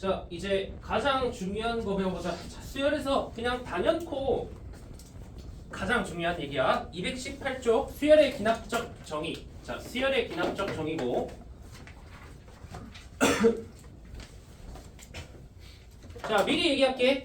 자, 이제 가장 중요한 거 배워보자. 자, 수열에서 그냥 단연코 가장 중요한 얘기야. 218쪽 수열의 기납적 정의. 자, 수열의 기납적 정의고. 자, 미리 얘기할게.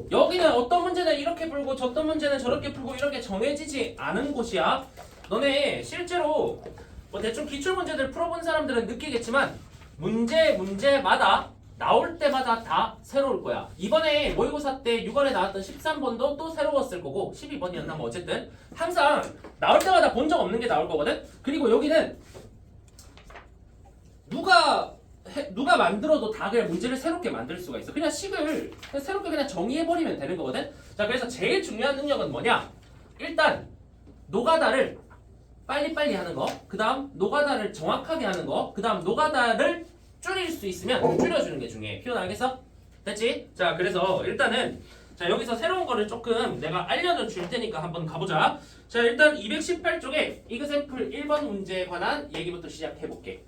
여기는 어떤 문제는 이렇게 풀고 저떤 문제는 저렇게 풀고 이렇게 정해지지 않은 곳이야. 너네 실제로 뭐 대충 기출 문제들 풀어본 사람들은 느끼겠지만 문제마다 나올 때마다 다 새로울 거야. 이번에 모의고사 때 6월에 나왔던 13번도 또 새로웠을 거고 12번이었나 뭐 어쨌든 항상 나올 때마다 본 적 없는 게 나올 거거든. 그리고 여기는 누가 만들어도 다 그냥 문제를 새롭게 만들 수가 있어. 그냥 식을 그냥 새롭게 그냥 정의해버리면 되는 거거든. 자, 그래서 제일 중요한 능력은 뭐냐? 일단 노가다를 빨리빨리 하는 거, 그 다음 노가다를 정확하게 하는 거, 그 다음 노가다를 줄일 수 있으면 줄여주는 게 중요해. 표현 알겠어? 됐지? 자, 그래서 일단은 자, 여기서 새로운 거를 조금 내가 알려줄 테니까 한번 가보자. 자, 일단 218쪽에 이그샘플 1번 문제에 관한 얘기부터 시작해볼게.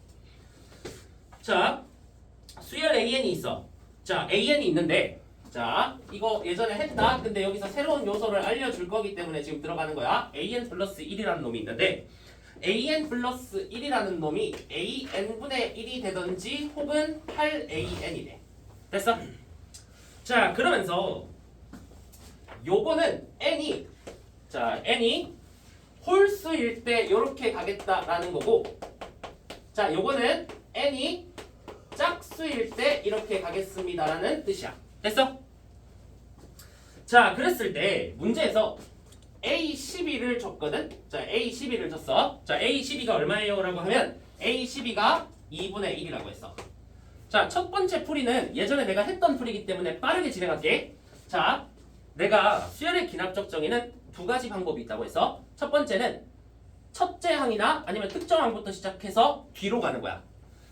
자, 수열 AN이 있어. 자, AN이 있는데 자, 이거 예전에 했다. 근데 여기서 새로운 요소를 알려줄 거기 때문에 지금 들어가는 거야. AN 플러스 1이라는 놈이 있는데 AN 플러스 1이라는 놈이 AN분의 1이 되던지 혹은 8AN이 돼. 됐어? 자, 그러면서 요거는 N이 홀수일 때 요렇게 가겠다라는 거고, 자, 요거는 N이 짝수일 때 이렇게 가겠습니다라는 뜻이야. 됐어? 자, 그랬을 때 문제에서 A12를 줬거든? 자, A12를 줬어. 자, A12가 얼마예요? 라고 하면 A12가 2분의 1이라고 했어. 자, 첫 번째 풀이는 예전에 내가 했던 풀이기 때문에 빠르게 진행할게. 자, 내가 수열의 기납적 정의는 두 가지 방법이 있다고 해서 첫 번째는 첫째 항이나 아니면 특정 항부터 시작해서 뒤로 가는 거야.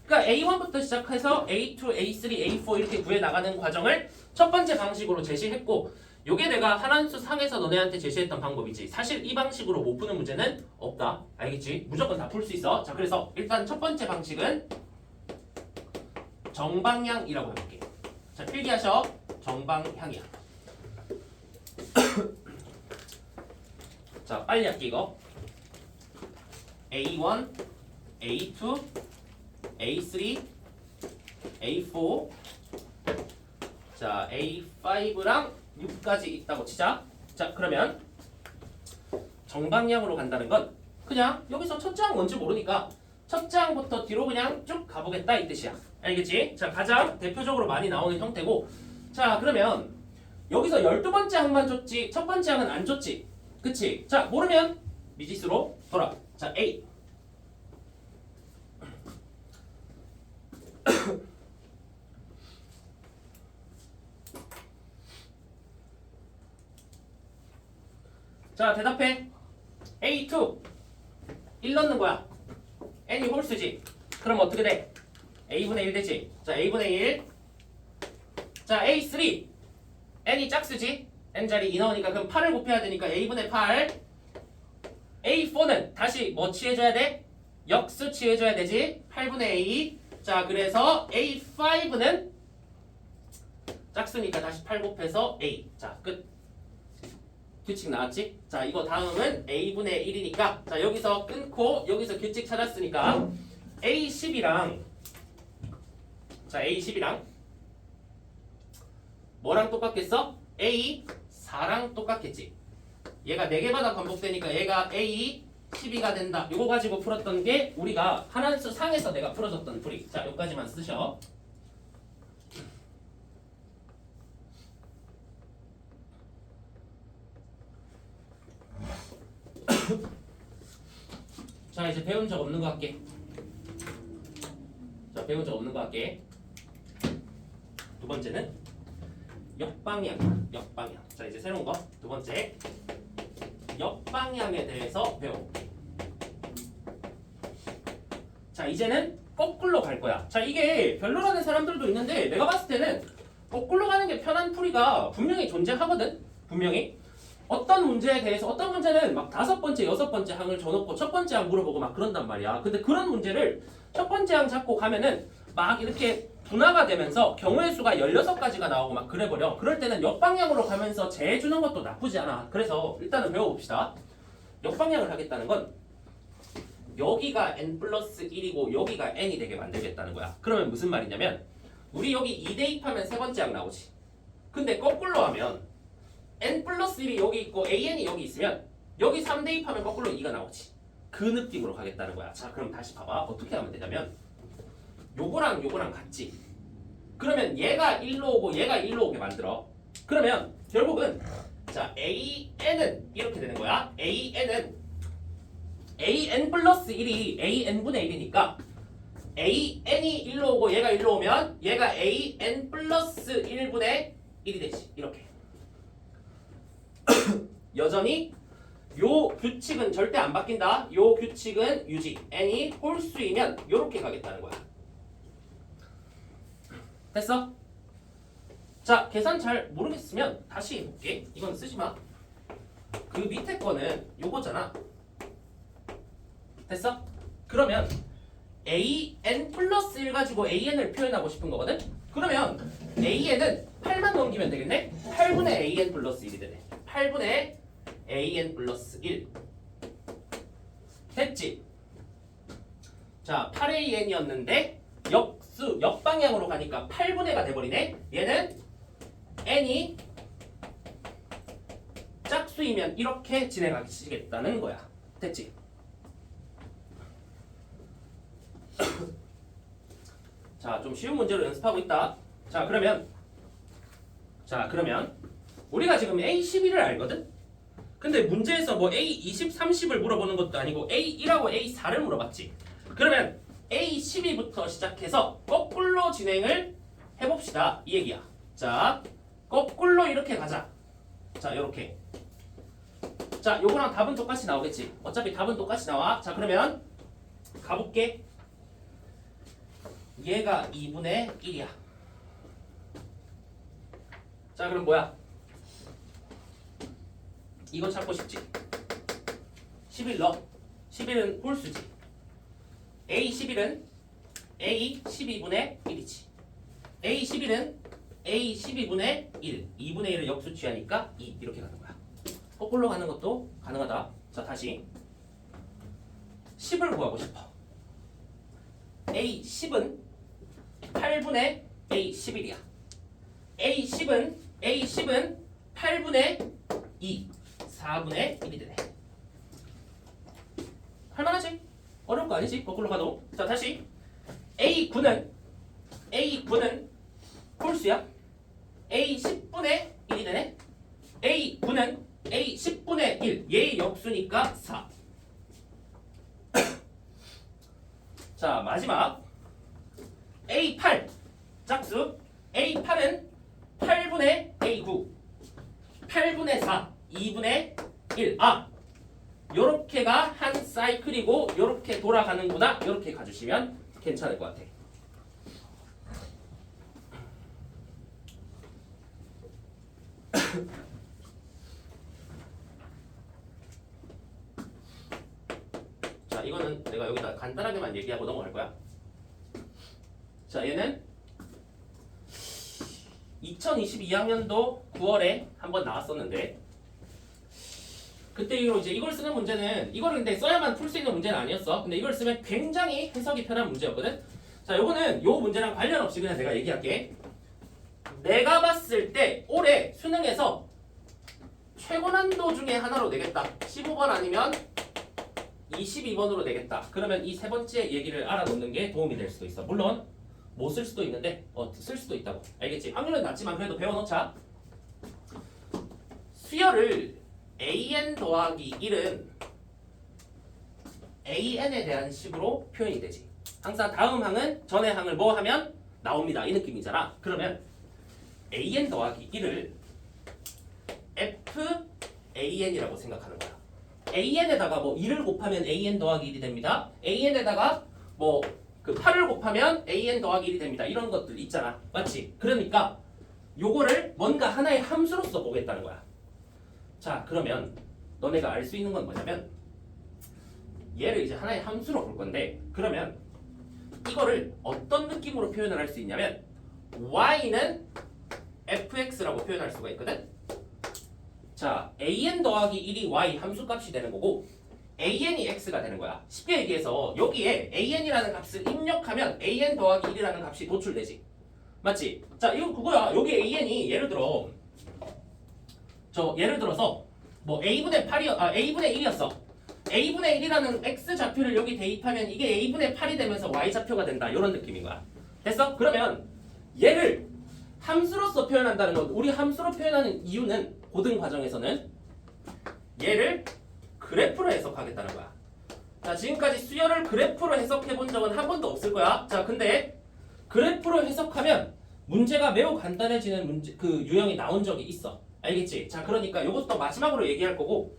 그러니까 A1부터 시작해서 A2, A3, A4 이렇게 구해 나가는 과정을 첫 번째 방식으로 제시했고, 요게 내가 한한수 상에서 너네한테 제시했던 방법이지. 사실 이 방식으로 못 푸는 문제는 없다. 알겠지? 무조건 다 풀 수 있어. 자, 그래서 일단 첫 번째 방식은 정방향이라고 해볼게. 자, 필기하셔. 정방향이야. 자, 빨리 할게 이거. A1, A2, A3, A4, 자, A5랑 6까지 있다고 치자. 자, 그러면 정방향으로 간다는 건 그냥 여기서 첫째 항 뭔지 모르니까 첫째 항부터 뒤로 그냥 쭉 가보겠다 이 뜻이야. 알겠지? 자, 가장 대표적으로 많이 나오는 형태고, 자, 그러면 여기서 12번째 항만 줬지 첫 번째 항은 안 줬지. 그치? 자, 모르면 미지수로 돌아. 자, A 자, 대답해. A2 1 넣는 거야. N이 홀수지. 그럼 어떻게 돼? A분의 1 되지. 자, A분의 1. 자, A3 N이 짝수지. N자리 2 넣으니까 그럼 8을 곱해야 되니까 A분의 8. A4는 다시 뭐 취해줘야 돼? 역수 취해줘야 되지. 8분의 A. 자, 그래서 A5는 짝수니까 다시 8 곱해서 A. 자, 끝. 규칙 나왔지? 자, 이거 다음은 A분의 1이니까 자, 여기서 끊고 여기서 규칙 찾았으니까 A10이랑 자, A10이랑 뭐랑 똑같겠어? A4랑 똑같겠지? 얘가 4개마다 반복되니까 얘가 A12가 된다. 이거 가지고 풀었던 게 우리가 한한수 상에서 내가 풀어줬던 풀이. 자, 여기까지만 쓰셔. 자, 이제 배운 적 없는 거 할게. 자, 배운 적 없는 거 할게. 두 번째는 역방향. 역방향. 자, 이제 새로운 거. 두 번째. 역방향에 대해서 배워볼게. 자, 이제는 거꾸로 갈 거야. 자, 이게 별로라는 사람들도 있는데 내가 봤을 때는 거꾸로 가는 게 편한 풀이가 분명히 존재하거든. 분명히. 어떤 문제에 대해서 어떤 문제는 막 5번째, 6번째 항을 줘놓고 첫 번째 항 물어보고 막 그런단 말이야. 근데 그런 문제를 첫 번째 항 잡고 가면은 막 이렇게 분화가 되면서 경우의 수가 16가지가 나오고 막 그래버려. 그럴 때는 역방향으로 가면서 재주는 것도 나쁘지 않아. 그래서 일단은 배워봅시다. 역방향을 하겠다는 건 여기가 n 플러스 1이고 여기가 n이 되게 만들겠다는 거야. 그러면 무슨 말이냐면 우리 여기 2 대입하면 세 번째 항 나오지. 근데 거꾸로 하면 n 플러스 1이 여기 있고 an이 여기 있으면 여기 3 대입하면 거꾸로 2가 나오지. 그 느낌으로 가겠다는 거야. 자, 그럼 다시 봐봐. 어떻게 하면 되냐면 요거랑 요거랑 같지. 그러면 얘가 1로 오고 얘가 1로 오게 만들어. 그러면 결국은 자 an은 이렇게 되는 거야. an은 an 플러스 1이 an분의 1이니까 an이 1로 오고 얘가 1로 오면 얘가 an 플러스 1분의 1이 되지. 이렇게. 여전히 요 규칙은 절대 안 바뀐다. 요 규칙은 유지. n이 홀수이면 요렇게 가겠다는 거야. 됐어? 자, 계산 잘 모르겠으면 다시 해볼게. 이건 쓰지 마. 그 밑에 거는 요거잖아. 됐어? 그러면 an 플러스 1 가지고 an을 표현하고 싶은 거거든? 그러면 an은 8만 넘기면 되겠네? 8분의 an 플러스 1이 되네. 8분의 an 플러스 1 됐지? 자, 8an이었는데 역방향으로 가니까 8분의가 돼버리네. 얘는 n이 짝수이면 이렇게 진행하시겠다는 거야. 됐지? 자, 좀 쉬운 문제로 연습하고 있다. 자, 그러면 우리가 지금 A11을 알거든? 근데 문제에서 뭐 A20, 30을 물어보는 것도 아니고 A1하고 A4를 물어봤지. 그러면 A12부터 시작해서 거꾸로 진행을 해봅시다. 이 얘기야. 자, 거꾸로 이렇게 가자. 자, 요렇게. 자, 요거랑 답은 똑같이 나오겠지. 어차피 답은 똑같이 나와. 자, 그러면 가볼게. 얘가 2분의 1이야. 자, 그럼 뭐야? 이거 찾고 싶지? 11 넣어. 11은 홀수지. A11은 A12분의 1이지. A11은 A12분의 1. 2분의 1을 역수 취하니까 2 이렇게 가는 거야. 거꾸로 가는 것도 가능하다. 자, 다시 10을 구하고 싶어. A10은 8분의 A11이야. A10은 8분의 2, 4분의 1이 되네. 할만하지? 어려운 거 아니지? 거꾸로 가도. 자, 다시 A9는 홀수야. A10분의 1이 되네. A9는 A10분의 1, 얘 역수니까 4. 자, 마지막 A8 짝수. A8은 8분의 A9, 8분의 4, 2분의 1. 아, 요렇게가 한 사이클이고 요렇게 돌아가는구나. 요렇게 가주시면 괜찮을 것 같아. 자, 이거는 내가 여기다 간단하게만 얘기하고 넘어갈 거야. 자, 얘는 2022학년도 9월에 한번 나왔었는데 그때 이후로 이제 이걸 쓰는 문제는 이걸 근데 써야만 풀 수 있는 문제는 아니었어. 근데 이걸 쓰면 굉장히 해석이 편한 문제였거든. 자, 요거는 요 문제랑 관련 없이 그냥 내가 얘기할게. 내가 봤을 때 올해 수능에서 최고 난도 중에 하나로 내겠다. 15번 아니면 22번으로 내겠다. 그러면 이 세 번째 얘기를 알아놓는 게 도움이 될 수도 있어. 물론 못 쓸 수도 있는데 쓸 수도 있다고. 알겠지? 확률은 낮지만 그래도 배워놓자. 수열을 an 더하기 1은 an에 대한 식으로 표현이 되지. 항상 다음 항은 전의 항을 뭐 하면 나옵니다. 이 느낌이잖아. 그러면 an 더하기 1을 fan이라고 생각하는 거야. an에다가 뭐 2를 곱하면 an 더하기 1이 됩니다. an에다가 뭐 그 8을 곱하면 an 더하기 1이 됩니다. 이런 것들 있잖아. 맞지? 그러니까 요거를 뭔가 하나의 함수로서 보겠다는 거야. 자, 그러면 너네가 알 수 있는 건 뭐냐면 얘를 이제 하나의 함수로 볼 건데, 그러면 이거를 어떤 느낌으로 표현을 할 수 있냐면 y는 fx라고 표현할 수가 있거든. 자, an 더하기 1이 y 함수값이 되는 거고 an이 x가 되는 거야. 쉽게 얘기해서 여기에 an이라는 값을 입력하면 an 더하기 1이라는 값이 도출되지. 맞지? 자, 이거 그거야. 여기 an이 예를 들어서 뭐 a분의 1이었어. a분의 1이라는 x 좌표를 여기 대입하면 이게 a분의 8이 되면서 y 좌표가 된다. 이런 느낌인 거야. 됐어? 그러면 얘를 함수로서 표현한다는 건 우리 함수로 표현하는 이유는 고등 과정에서는 얘를 그래프로 해석하겠다는 거야. 자, 지금까지 수열을 그래프로 해석해 본 적은 한 번도 없을 거야. 자, 근데 그래프로 해석하면 문제가 매우 간단해지는 그 유형이 나온 적이 있어. 알겠지? 자, 그러니까 이것도 마지막으로 얘기할 거고,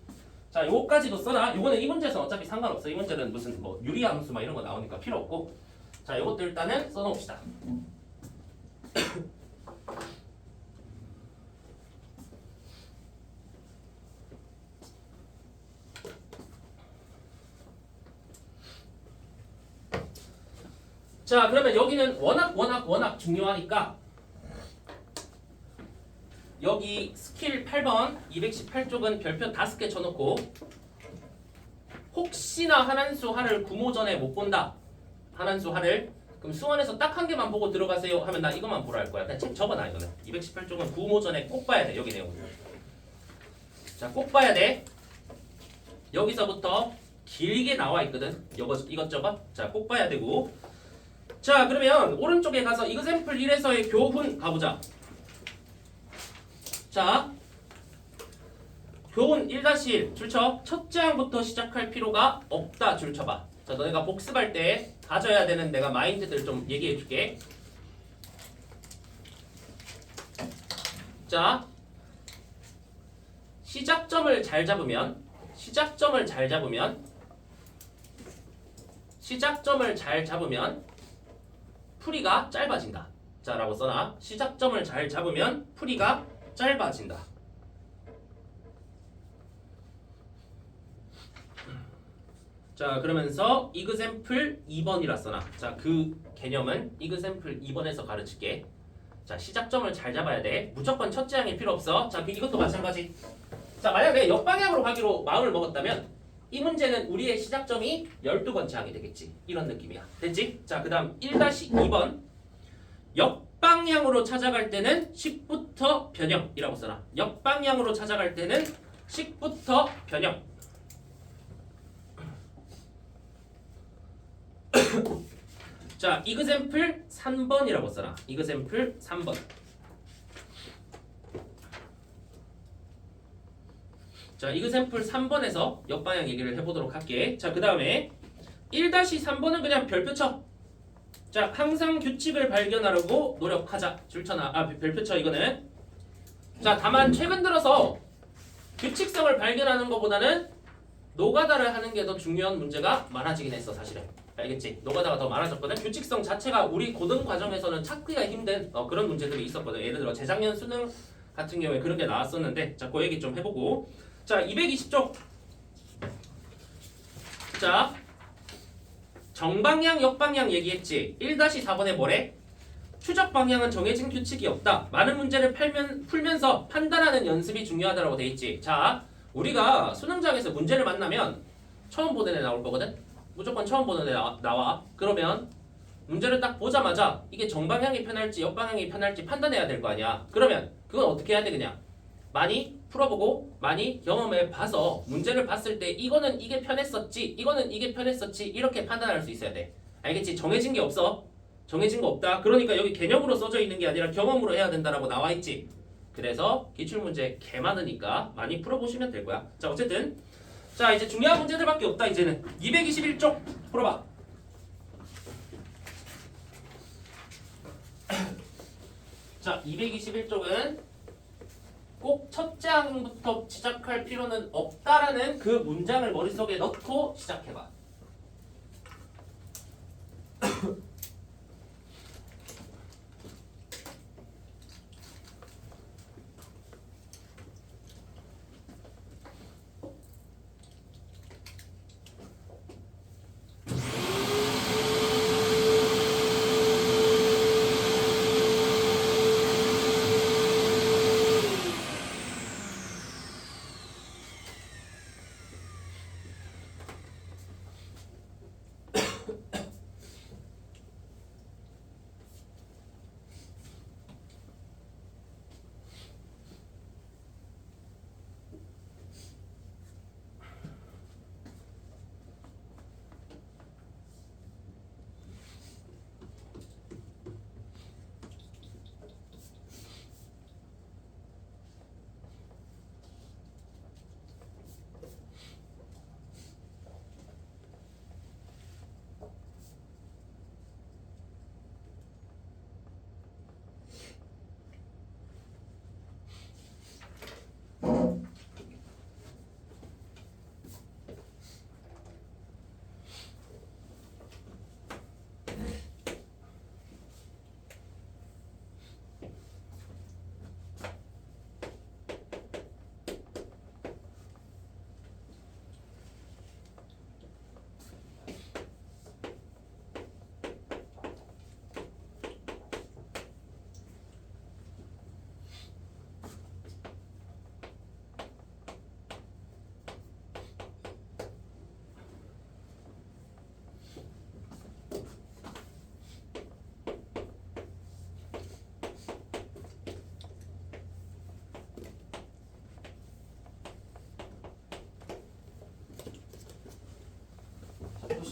자, 요거까지도 써라. 요거는 이 문제에서는 어차피 상관없어. 이 문제는 무슨 뭐 유리함수 막 이런 거 나오니까 필요 없고, 자, 요것도 일단은 써놓읍시다. 자, 그러면 여기는 워낙 중요하니까 여기 스킬 8번 218쪽은 별표 5개 쳐놓고 혹시나 한한수 하를 구모전에 못 본다. 한한수 하를 그럼 수원에서 딱 한 개만 보고 들어가세요 하면 나 이것만 보라 할 거야. 그냥 책 접어놔 이거는. 218쪽은 구모전에 꼭 봐야 돼. 여기 내용. 자, 꼭 봐야 돼. 여기서부터 길게 나와 있거든. 이것저것. 자, 꼭 봐야 되고. 자, 그러면 오른쪽에 가서 이그샘플 1에서의 교훈 가보자. 자, 교훈 1-1 줄쳐. 첫째 항부터 시작할 필요가 없다 줄쳐봐. 자, 너네가 복습할 때 가져야 되는 내가 마인드들 좀 얘기해 줄게. 자, 시작점을 잘 잡으면 풀이가 짧아진다. 자, 라고 써놔. 시작점을 잘 잡으면 풀이가 짧아진다. 자, 그러면서 이그샘플 2번이라 써놔. 자, 그 개념은 이그샘플 2번에서 가르칠게. 자, 시작점을 잘 잡아야 돼. 무조건 첫째 항이 필요 없어. 자, 이것도 마찬가지. 자, 만약에 역방향으로 가기로 마음을 먹었다면 이 문제는 우리의 시작점이 12번째 항이 되겠지. 이런 느낌이야. 됐지? 자, 그 다음 1-2번 역방향으로 찾아갈 때는 식부터 변형이라고 써놔. 역방향으로 찾아갈 때는 식부터 변형. 자, 이그샘플 3번이라고 써놔. 이그샘플 3번. 자, 이그샘플 3번에서 역방향 얘기를 해보도록 할게. 자, 그 다음에 1-3번은 그냥 별표 쳐. 자, 항상 규칙을 발견하려고 노력하자. 줄쳐놔. 별표 쳐 이거는. 자, 다만 최근 들어서 규칙성을 발견하는 것보다는 노가다를 하는 게 더 중요한 문제가 많아지긴 했어, 사실은. 알겠지? 노가다가 더 많아졌거든. 규칙성 자체가 우리 고등 과정에서는 찾기가 힘든 그런 문제들이 있었거든. 예를 들어 재작년 수능 같은 경우에 그런 게 나왔었는데, 자, 그 얘기 좀 해보고. 자, 220쪽. 자, 정방향, 역방향 얘기했지. 1-4번에 뭐래? 추적 방향은 정해진 규칙이 없다. 많은 문제를 풀면서 판단하는 연습이 중요하다고 돼 있지. 자, 우리가 수능장에서 문제를 만나면 처음 보는 애 나올 거거든. 무조건 처음 보는 애 나와. 그러면 문제를 딱 보자마자 이게 정방향이 편할지 역방향이 편할지 판단해야 될 거 아니야. 그러면 그건 어떻게 해야 돼? 그냥 많이 풀어보고 많이 경험해 봐서 문제를 봤을 때 이거는 이게 편했었지, 이거는 이게 편했었지, 이렇게 판단할 수 있어야 돼. 알겠지? 정해진 게 없어. 정해진 거 없다. 그러니까 여기 개념으로 써져 있는 게 아니라 경험으로 해야 된다라고 나와 있지. 그래서 기출문제 개 많으니까 많이 풀어보시면 될 거야. 자, 어쨌든 자, 이제 중요한 문제들밖에 없다. 이제는 221쪽 풀어봐. 자, 221쪽은 꼭 첫째 항부터 시작할 필요는 없다라는 그 문장을 머릿속에 넣고 시작해봐.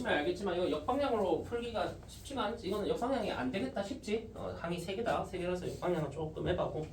해보시면 알겠지만 이거 역방향으로 풀기가 쉽지가 않지. 이거는 역방향이 안 되겠다 싶지. 항이 3개다. 3개라서 역방향은 조금 해봐고.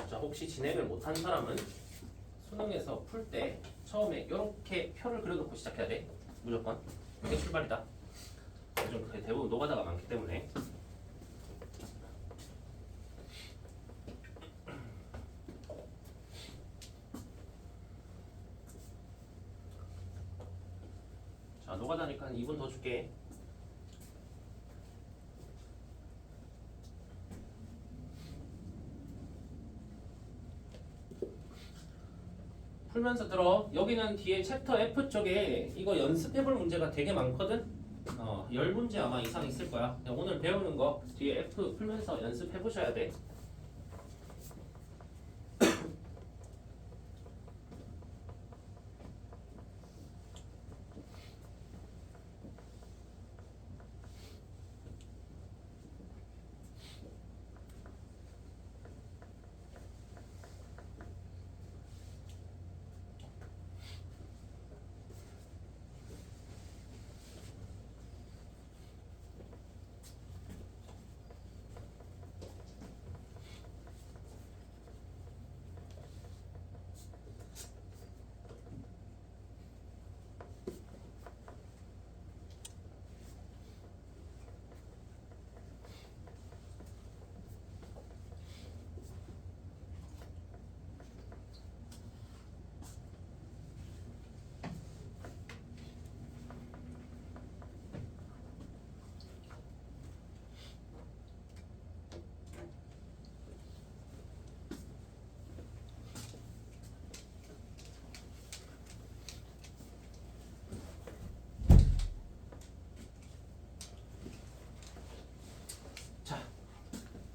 자, 혹시 진행을 못한 사람은 수능에서 풀 때 처음에 이렇게 표를 그려놓고 시작해야 돼. 무조건. 이게 출발이다. 요즘 대부분 노가다가 많기 때문에. 자, 노가다니까 한 2분 더 줄게. 풀면서 들어. 여기는 뒤에 챕터 F 쪽에 이거 연습해볼 문제가 되게 많거든. 10문제 아마 이상 있을 거야. 오늘 배우는 거 뒤에 F 풀면서 연습해보셔야 돼.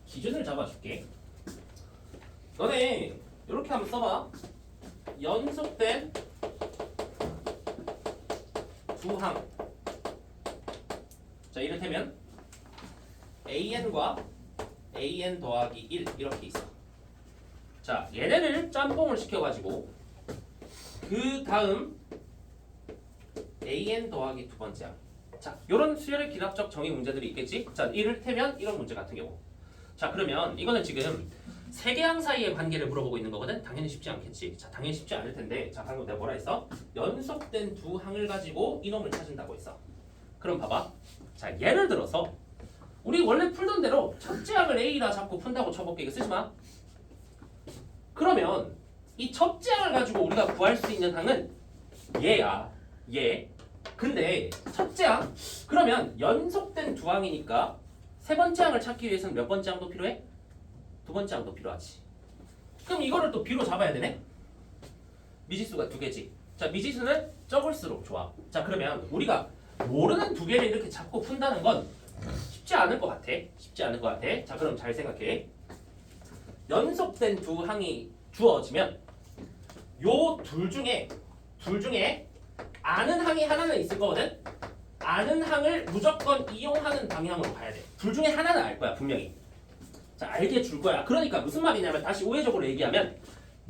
기준을 잡아줄게. 너네 이렇게 한번 써봐. 연속된 두 항. 자, 이를테면 AN과 AN 더하기 1 이렇게 있어. 자, 얘네를 짬뽕을 시켜가지고 그 다음 AN 더하기 두 번째 항. 자, 요런 수열의 기납적 정의 문제들이 있겠지? 자, 이를테면 이런 문제 같은 경우. 자, 그러면 이거는 지금 세 개 항 사이의 관계를 물어보고 있는 거거든? 당연히 쉽지 않겠지. 자, 당연히 쉽지 않을 텐데, 자, 방금 내가 뭐라 했어? 연속된 두 항을 가지고 이놈을 찾은다고 했어. 그럼 봐봐. 자, 예를 들어서 우리 원래 풀던 대로 첫째 항을 A라 잡고 푼다고 쳐볼게. 이거 쓰지 마. 그러면 이 첫째 항을 가지고 우리가 구할 수 있는 항은 얘야. 얘. 근데 첫째 항? 그러면 연속된 두 항이니까 세 번째 항을 찾기 위해서는 몇 번째 항도 필요해? 두 번째 항도 필요하지. 그럼 이거를 또 B로 잡아야 되네? 미지수가 두 개지. 자, 미지수는 적을수록 좋아. 자, 그러면 우리가 모르는 두 개를 이렇게 잡고 푼다는 건 쉽지 않을 것 같아. 쉽지 않을 것 같아. 자, 그럼 잘 생각해. 연속된 두 항이 주어지면 요 둘 중에 아는 항이 하나는 있을 거거든? 아는 항을 무조건 이용하는 방향으로 가야 돼. 둘 중에 하나는 알 거야, 분명히. 자, 알게 줄 거야. 그러니까 무슨 말이냐면 다시 우회적으로 얘기하면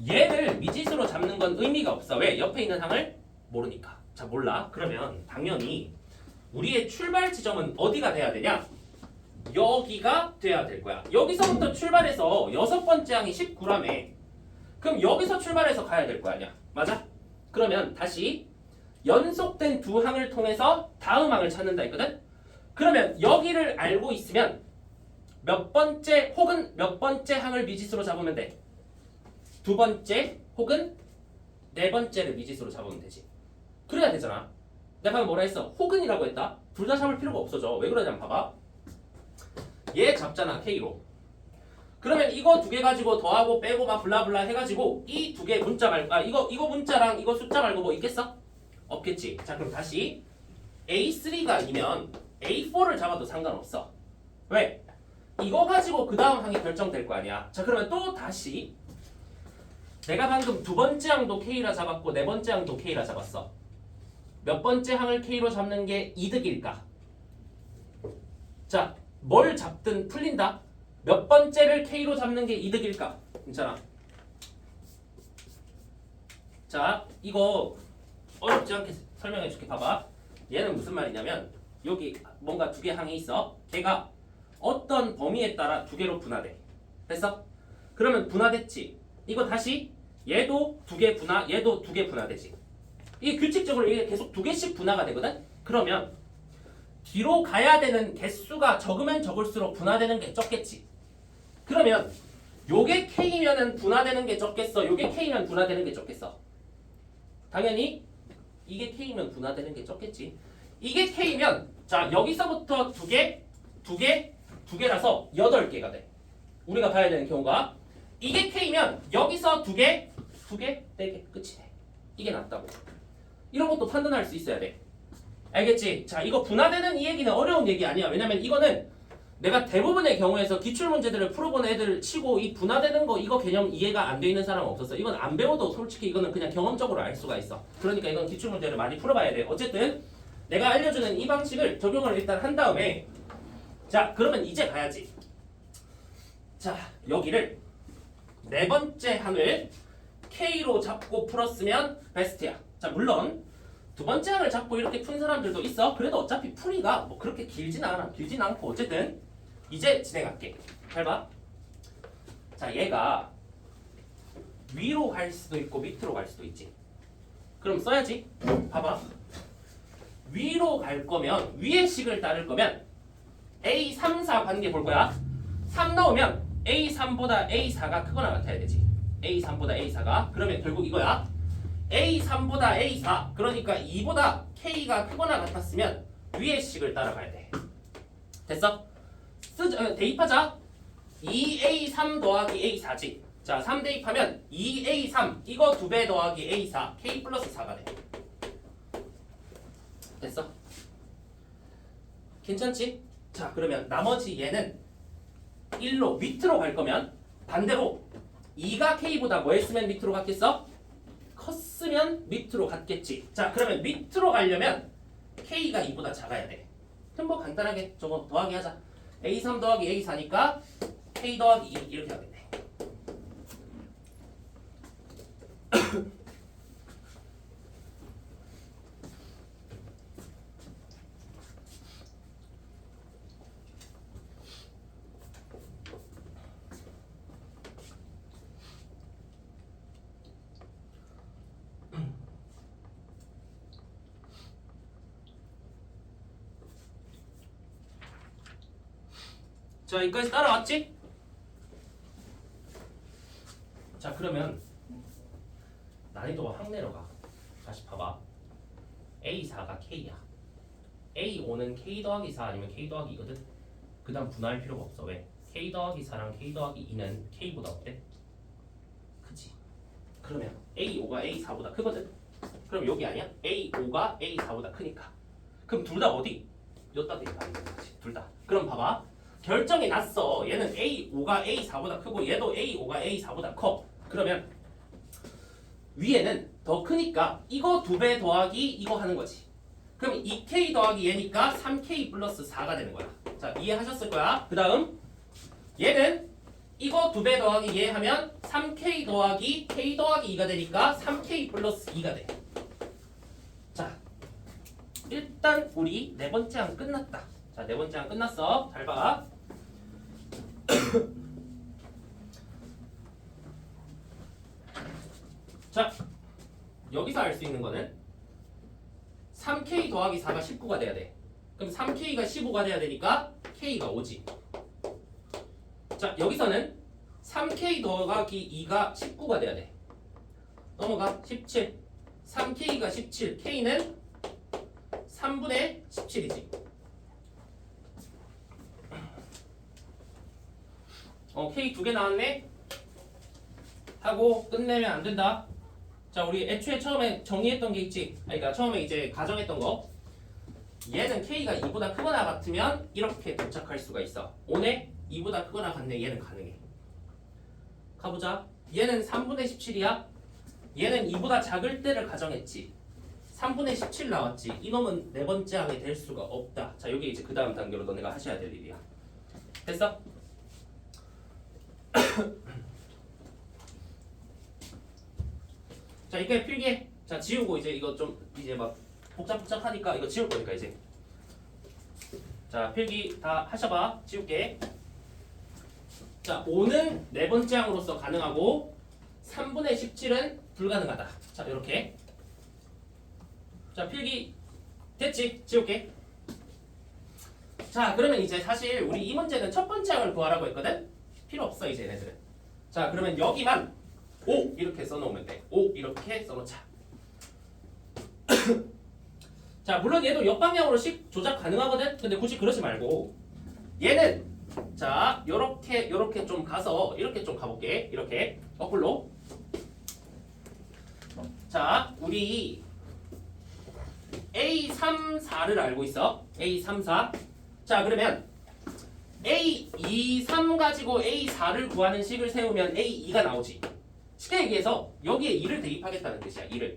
얘를 미지수로 잡는 건 의미가 없어. 왜? 옆에 있는 항을 모르니까. 자, 몰라. 그러면 당연히 우리의 출발 지점은 어디가 돼야 되냐? 여기가 돼야 될 거야. 여기서부터 출발해서 여섯 번째 항이 19라며. 그럼 여기서 출발해서 가야 될 거 아니야. 맞아? 그러면 다시 연속된 두 항을 통해서 다음 항을 찾는다 했거든? 그러면 여기를 알고 있으면 몇 번째 혹은 몇 번째 항을 미지수로 잡으면 돼? 두 번째 혹은 네 번째를 미지수로 잡으면 되지. 그래야 되잖아. 내가 방금 뭐라 했어? 혹은이라고 했다. 둘 다 잡을 필요가 없어져. 왜 그러냐면 봐봐. 얘 잡잖아 K로. 그러면 이거 두 개 가지고 더하고 빼고 막 블라블라 해가지고 이 두 개 문자 말고 이거 문자랑 이거 숫자 말고 뭐 있겠어? 없겠지. 자 그럼 다시 A3가 아니면 A4를 잡아도 상관없어. 왜? 이거 가지고 그 다음 항이 결정될 거 아니야. 자 그러면 또 다시 내가 방금 두 번째 항도 K라 잡았고 네 번째 항도 K라 잡았어. 몇 번째 항을 K로 잡는 게 이득일까? 자, 뭘 잡든 풀린다. 몇 번째를 K로 잡는 게 이득일까? 괜찮아. 자, 이거 어렵지 않게 설명해 줄게. 봐봐. 얘는 무슨 말이냐면 여기 뭔가 두 개 항이 있어. 걔가 어떤 범위에 따라 두 개로 분화돼. 됐어? 그러면 분화됐지. 이거 다시 얘도 두 개 분화, 얘도 두 개 분화되지. 이게 규칙적으로 이게 계속 두 개씩 분화가 되거든? 그러면 뒤로 가야 되는 개수가 적으면 적을수록 분화되는 게 적겠지. 그러면 요게 K면은 분화되는 게 적겠어? 요게 K면 분화되는 게 적겠어? 당연히 이게 K면 분화되는 게 적겠지. 이게 K면 자 여기서부터 두 개라서 8개가 돼. 우리가 봐야 되는 경우가 이게 K면 여기서 두 개, 4개 끝이 돼. 이게 낫다고. 이런 것도 판단할 수 있어야 돼. 알겠지? 자, 이거 분화되는 이 얘기는 어려운 얘기 아니야. 왜냐면 이거는 내가 대부분의 경우에서 기출문제들을 풀어본 애들 치고 이 분화되는 거 이거 개념 이해가 안 돼 있는 사람은 없었어. 이건 안 배워도 솔직히 이거는 그냥 경험적으로 알 수가 있어. 그러니까 이건 기출문제를 많이 풀어봐야 돼. 어쨌든 내가 알려주는 이 방식을 적용을 일단 한 다음에 자, 그러면 이제 가야지. 자, 여기를 네 번째 항을 K로 잡고 풀었으면 베스트야. 자, 물론 두 번째 항을 잡고 이렇게 푼 사람들도 있어. 그래도 어차피 풀이가 뭐 그렇게 길진 않고 어쨌든 이제 진행할게. 잘 봐. 자, 얘가 위로 갈 수도 있고 밑으로 갈 수도 있지. 그럼 써야지. 봐봐. 위로 갈 거면 위의 식을 따를 거면 A3, 4 관계 볼 거야. 3 나오면 A3보다 A4가 크거나 같아야 되지. A3보다 A4가. 그러면 결국 이거야. A3보다 A4. 그러니까 2보다 K가 크거나 같았으면 위의 식을 따라가야 돼. 됐어? 대입하자. 2A3 더하기 A4지. 자, 3 대입하면 2A3. 이거 2배 더하기 A4. K 플러스 4가 돼. 됐어? 괜찮지? 자, 그러면 나머지 얘는 1로 밑으로 갈 거면 반대로 2가 K보다 뭐 했으면 밑으로 갔겠어? 컸으면 밑으로 갔겠지. 자, 그러면 밑으로 가려면 K가 2보다 작아야 돼. 그럼 뭐 간단하게 저거 더하기 하자. A3 더하기 A4니까 K 더하기 2 이렇게 하겠네. 자, 여기까지 따라왔지? 자, 그러면 난이도가 확 내려가. 다시 봐봐. A4가 K야. A5는 K 더하기 4 아니면 K 더하기 2거든? 그 다음 분할할 필요가 없어. 왜? K 더하기 4랑 K 더하기 2는 K보다 어때? 크지? 그러면 A5가 A4보다 크거든? 그럼 여기 아니야? A5가 A4보다 크니까. 그럼 둘 다 어디? 여기다 대입하는 거지. 둘 다. 그럼 봐봐. 결정이 났어. 얘는 A5가 A4보다 크고 얘도 A5가 A4보다 커. 그러면 위에는 더 크니까 이거 2배 더하기 이거 하는 거지. 그럼 2K 더하기 얘니까 3K 플러스 4가 되는 거야. 자, 이해하셨을 거야. 그 다음 얘는 이거 2배 더하기 얘 하면 3K 더하기 K 더하기 2가 되니까 3K 플러스 2가 돼. 자, 일단 우리 네 번째 항 끝났다. 자, 네 번째 항 끝났어. 잘 봐. 자, 여기서 알 수 있는 거는 3K 더하기 4가 19가 돼야 돼. 그럼 3K가 15가 돼야 되니까 K가 5지. 자, 여기서는 3K 더하기 2가 19가 돼야 돼. 넘어가. 17. 3K가 17. K는 3분의 17이지. K 2개 나왔네? 하고 끝내면 안 된다. 자, 우리 애초에 처음에 정의했던 게 있지. 그러니까 처음에 이제 가정했던 거. 얘는 K가 2보다 크거나 같으면 이렇게 도착할 수가 있어. 오네? 2보다 크거나 같네. 얘는 가능해. 가보자. 얘는 3분의 17이야. 얘는 2보다 작을 때를 가정했지. 3분의 17 나왔지. 이놈은 네 번째 항이 될 수가 없다. 자, 여기 이제 그 다음 단계로 너네가 하셔야 될 일이야. 됐어? 자, 이렇게 필기해. 자, 지우고 이제 이거 좀 이제 막 복잡하니까 이거 지울 거니까 이제. 자, 필기 다 하셔봐. 지울게. 자, 5는 네 번째 항으로서 가능하고 3분의 17은 불가능하다. 자, 이렇게. 자, 필기 됐지? 지울게. 자, 그러면 이제 사실 우리 이 문제는 첫 번째 항을 구하라고 했거든? 필요 없어 이제 얘네들은. 자, 그러면 여기만 5 이렇게 써놓으면 돼. 5 이렇게 써놓자. 자, 물론 얘도 역방향으로씩 조작 가능하거든? 근데 굳이 그러지 말고 얘는 자, 요렇게 좀 가서 이렇게 좀 가볼게. 이렇게 거꾸로. 자, 우리 A3, 4를 알고 있어. A3, 4. 자, 그러면 A2, 3 가지고 A4를 구하는 식을 세우면 A2가 나오지. 쉽게 얘기해서 여기에 2를 대입하겠다는 뜻이야. 2를.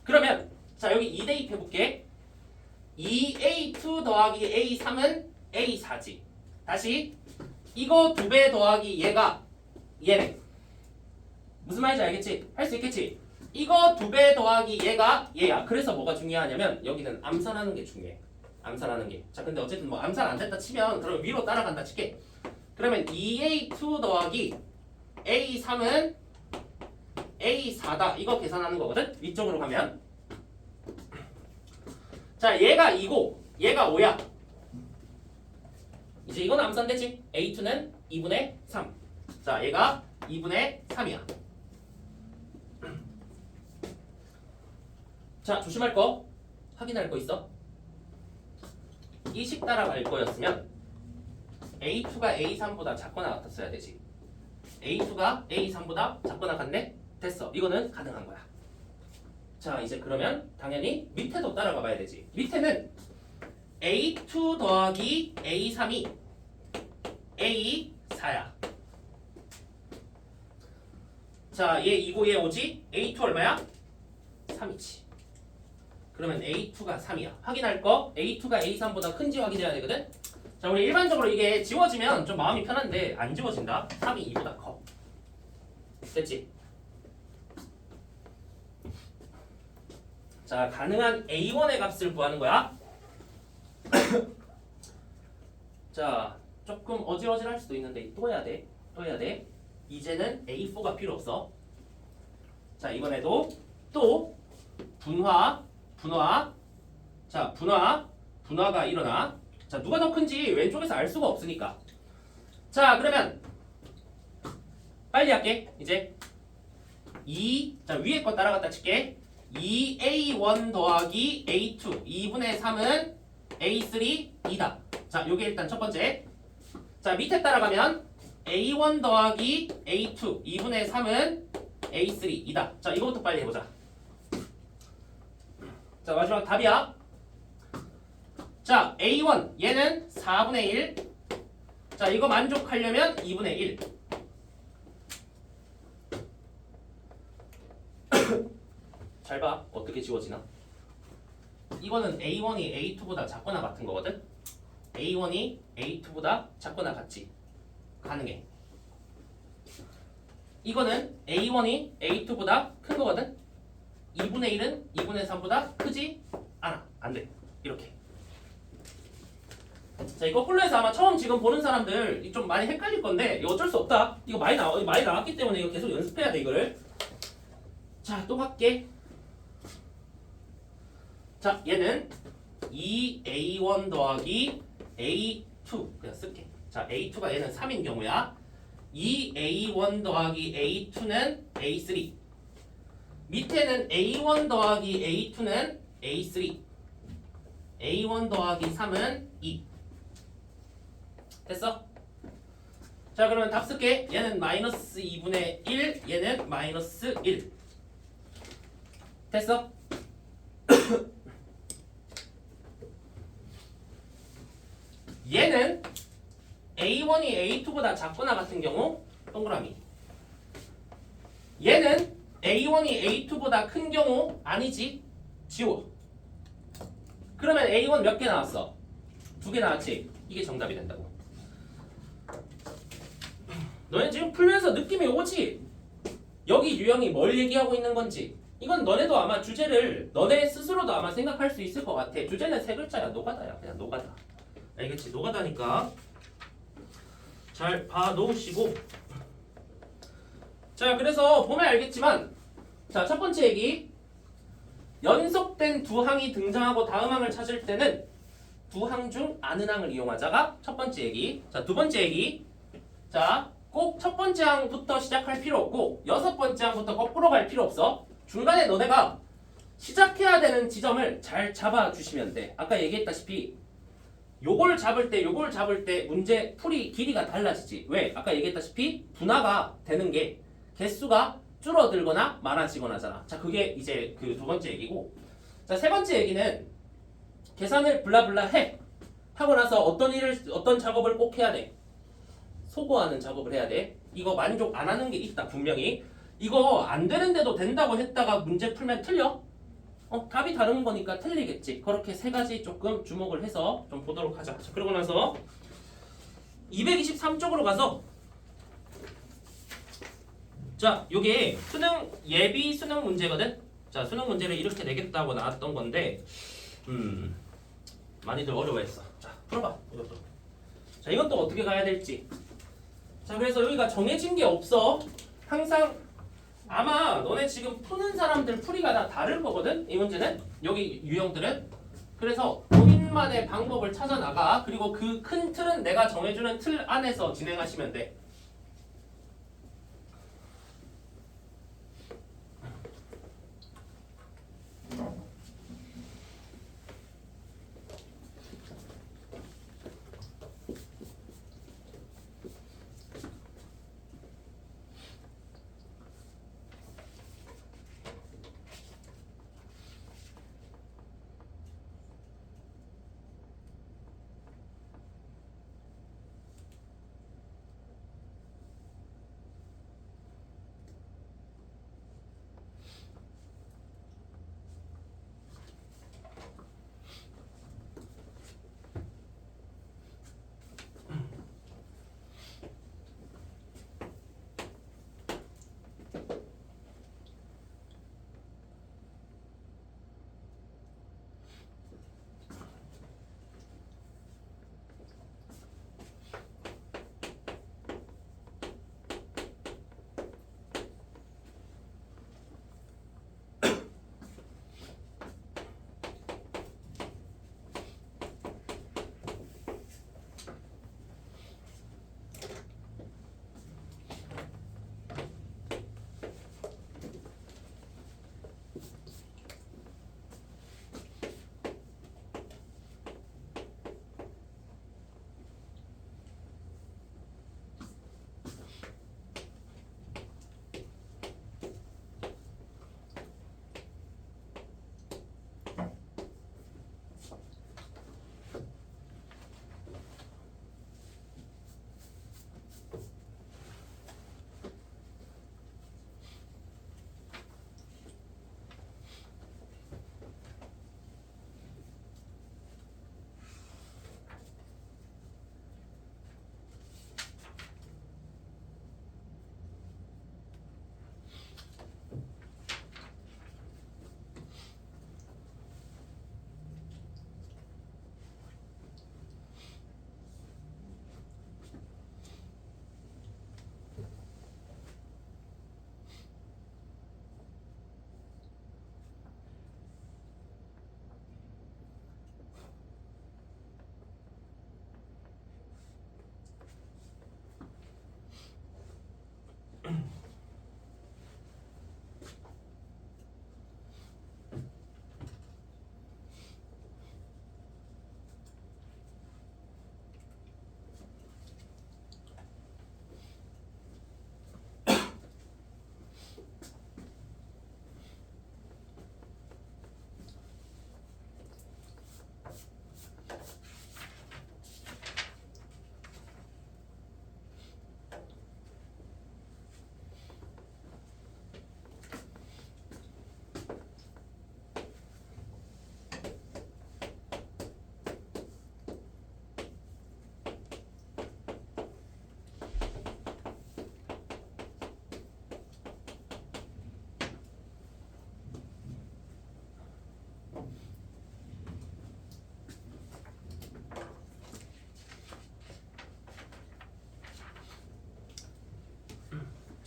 그러면 자, 여기 2 대입해볼게. 2A2 더하기 A3은 A4지. 다시 이거 2배 더하기 얘네. 무슨 말인지 알겠지? 할 수 있겠지? 이거 2배 더하기 얘야. 그래서 뭐가 중요하냐면 여기는 암산하는 게 중요해. 암산하는 게. 자, 근데 어쨌든 뭐 암산 안 됐다 치면 그러면 위로 따라간다 칠게. 그러면 2A2 더하기 A3은 A4다. 이거 계산하는 거거든? 위쪽으로 가면. 자, 얘가 2고 얘가 5야. 이제 이건 암산되지? A2는 2분의 3. 자, 얘가 2분의 3이야. 자, 조심할 거. 확인할 거 있어. 이 식 따라갈 거였으면 A2가 A3보다 작거나 같았어야 되지. A2가 A3보다 작거나 같네? 됐어. 이거는 가능한 거야. 자, 이제 그러면 당연히 밑에도 따라가 봐야 되지. 밑에는 A2 더하기 A3이 A4야. 자, 얘 2고 얘 5지? A2 얼마야? 3이지. 그러면 A2가 3이야. 확인할 거 A2가 A3보다 큰지 확인해야 되거든? 자, 우리 일반적으로 이게 지워지면 좀 마음이 편한데 안 지워진다. 3이 2보다 커. 됐지? 자, 가능한 A1의 값을 구하는 거야. 자, 조금 어질어질할 수도 있는데 또 해야 돼. 이제는 A4가 필요 없어. 자, 이번에도 또 분화. 자, 분화가 일어나. 자, 누가 더 큰지 왼쪽에서 알 수가 없으니까. 자, 그러면 빨리 할게. 이제 2, 자, 위에 거 따라갔다 칠게. 2A1 더하기 A2 2분의 3은 A3 2다. 자, 요게 일단 첫 번째. 자, 밑에 따라가면 A1 더하기 A2 2분의 3은 A3 2다. 자, 이거부터 빨리 해보자. 자, 마지막 답이야. 자, A1 얘는 4분의 1. 자, 이거 만족하려면 2분의 1. 잘 봐. 어떻게 지워지나? 이거는 A1이 A2보다 작거나 같은 거거든? A1이 A2보다 작거나 같지? 가능해. 이거는 A1이 A2보다 큰 거거든? 2분의 1은 2분의 3보다 크지 않아. 안 돼. 이렇게. 자, 이 거꾸로 해서 아마 처음 지금 보는 사람들 좀 많이 헷갈릴 건데 이거 어쩔 수 없다. 이거 많이 나왔기 때문에 이거 계속 연습해야 돼 이거를. 자, 또 할게. 자, 얘는 2a1 더하기 a2 그냥 쓸게. 자, a2가 얘는 3인 경우야. 2a1 더하기 a2는 a3. 밑에는 a1 더하기 a2는 a3. a1 더하기 3은 2. 됐어? 자, 그러면 답 쓸게. 얘는 마이너스 2분의 1, 얘는 마이너스 1. 됐어? 얘는 A1이 A2보다 작거나 같은 경우 동그라미. 얘는 A1이 A2보다 큰 경우 아니지. 지워. 그러면 A1 몇 개 나왔어? 2개 나왔지? 이게 정답이 된다고. 너네 지금 풀면서 느낌이 오지? 여기 유형이 뭘 얘기하고 있는 건지. 이건 너네도 아마 주제를 너네 스스로도 아마 생각할 수 있을 것 같아. 주제는 세 글자야. 노가다야. 그냥 노가다. 알겠지? 노가다니까 잘 봐 놓으시고. 자, 그래서 보면 알겠지만, 자, 첫 번째 얘기. 연속된 두 항이 등장하고 다음 항을 찾을 때는 두 항 중 아는 항을 이용하자가 첫 번째 얘기. 자, 두 번째 얘기. 자, 꼭 첫 번째 항부터 시작할 필요 없고 여섯 번째 항부터 거꾸로 갈 필요 없어. 중간에 너네가 시작해야 되는 지점을 잘 잡아주시면 돼. 아까 얘기했다시피 요걸 잡을 때 문제 풀이 길이가 달라지지. 왜? 아까 얘기했다시피 분화가 되는 게 개수가 줄어들거나 많아지거나잖아. 자, 그게 이제 그 두 번째 얘기고. 자, 세 번째 얘기는 계산을 블라블라 해 하고 나서 어떤 작업을 꼭 해야 돼. 소거하는 작업을 해야 돼. 이거 만족 안 하는 게 있다 분명히. 이거 안 되는데도 된다고 했다가 문제 풀면 틀려? 답이 다른 거니까 틀리겠지. 그렇게 세 가지 조금 주목을 해서 좀 보도록 하자. 자, 그러고 나서 223쪽으로 가서, 자, 요게 예비 수능 문제거든. 자, 수능 문제를 이렇게 내겠다고 나왔던 건데 많이들 어려워했어. 자, 풀어봐. 이것도. 자, 이건 또 어떻게 가야 될지. 자, 그래서 여기가 정해진 게 없어. 항상 아마 너네 지금 푸는 사람들 풀이가 다 다를 거거든. 이 문제는 여기 유형들은. 그래서 본인만의 방법을 찾아 나가. 그리고 그 큰 틀은 내가 정해주는 틀 안에서 진행하시면 돼.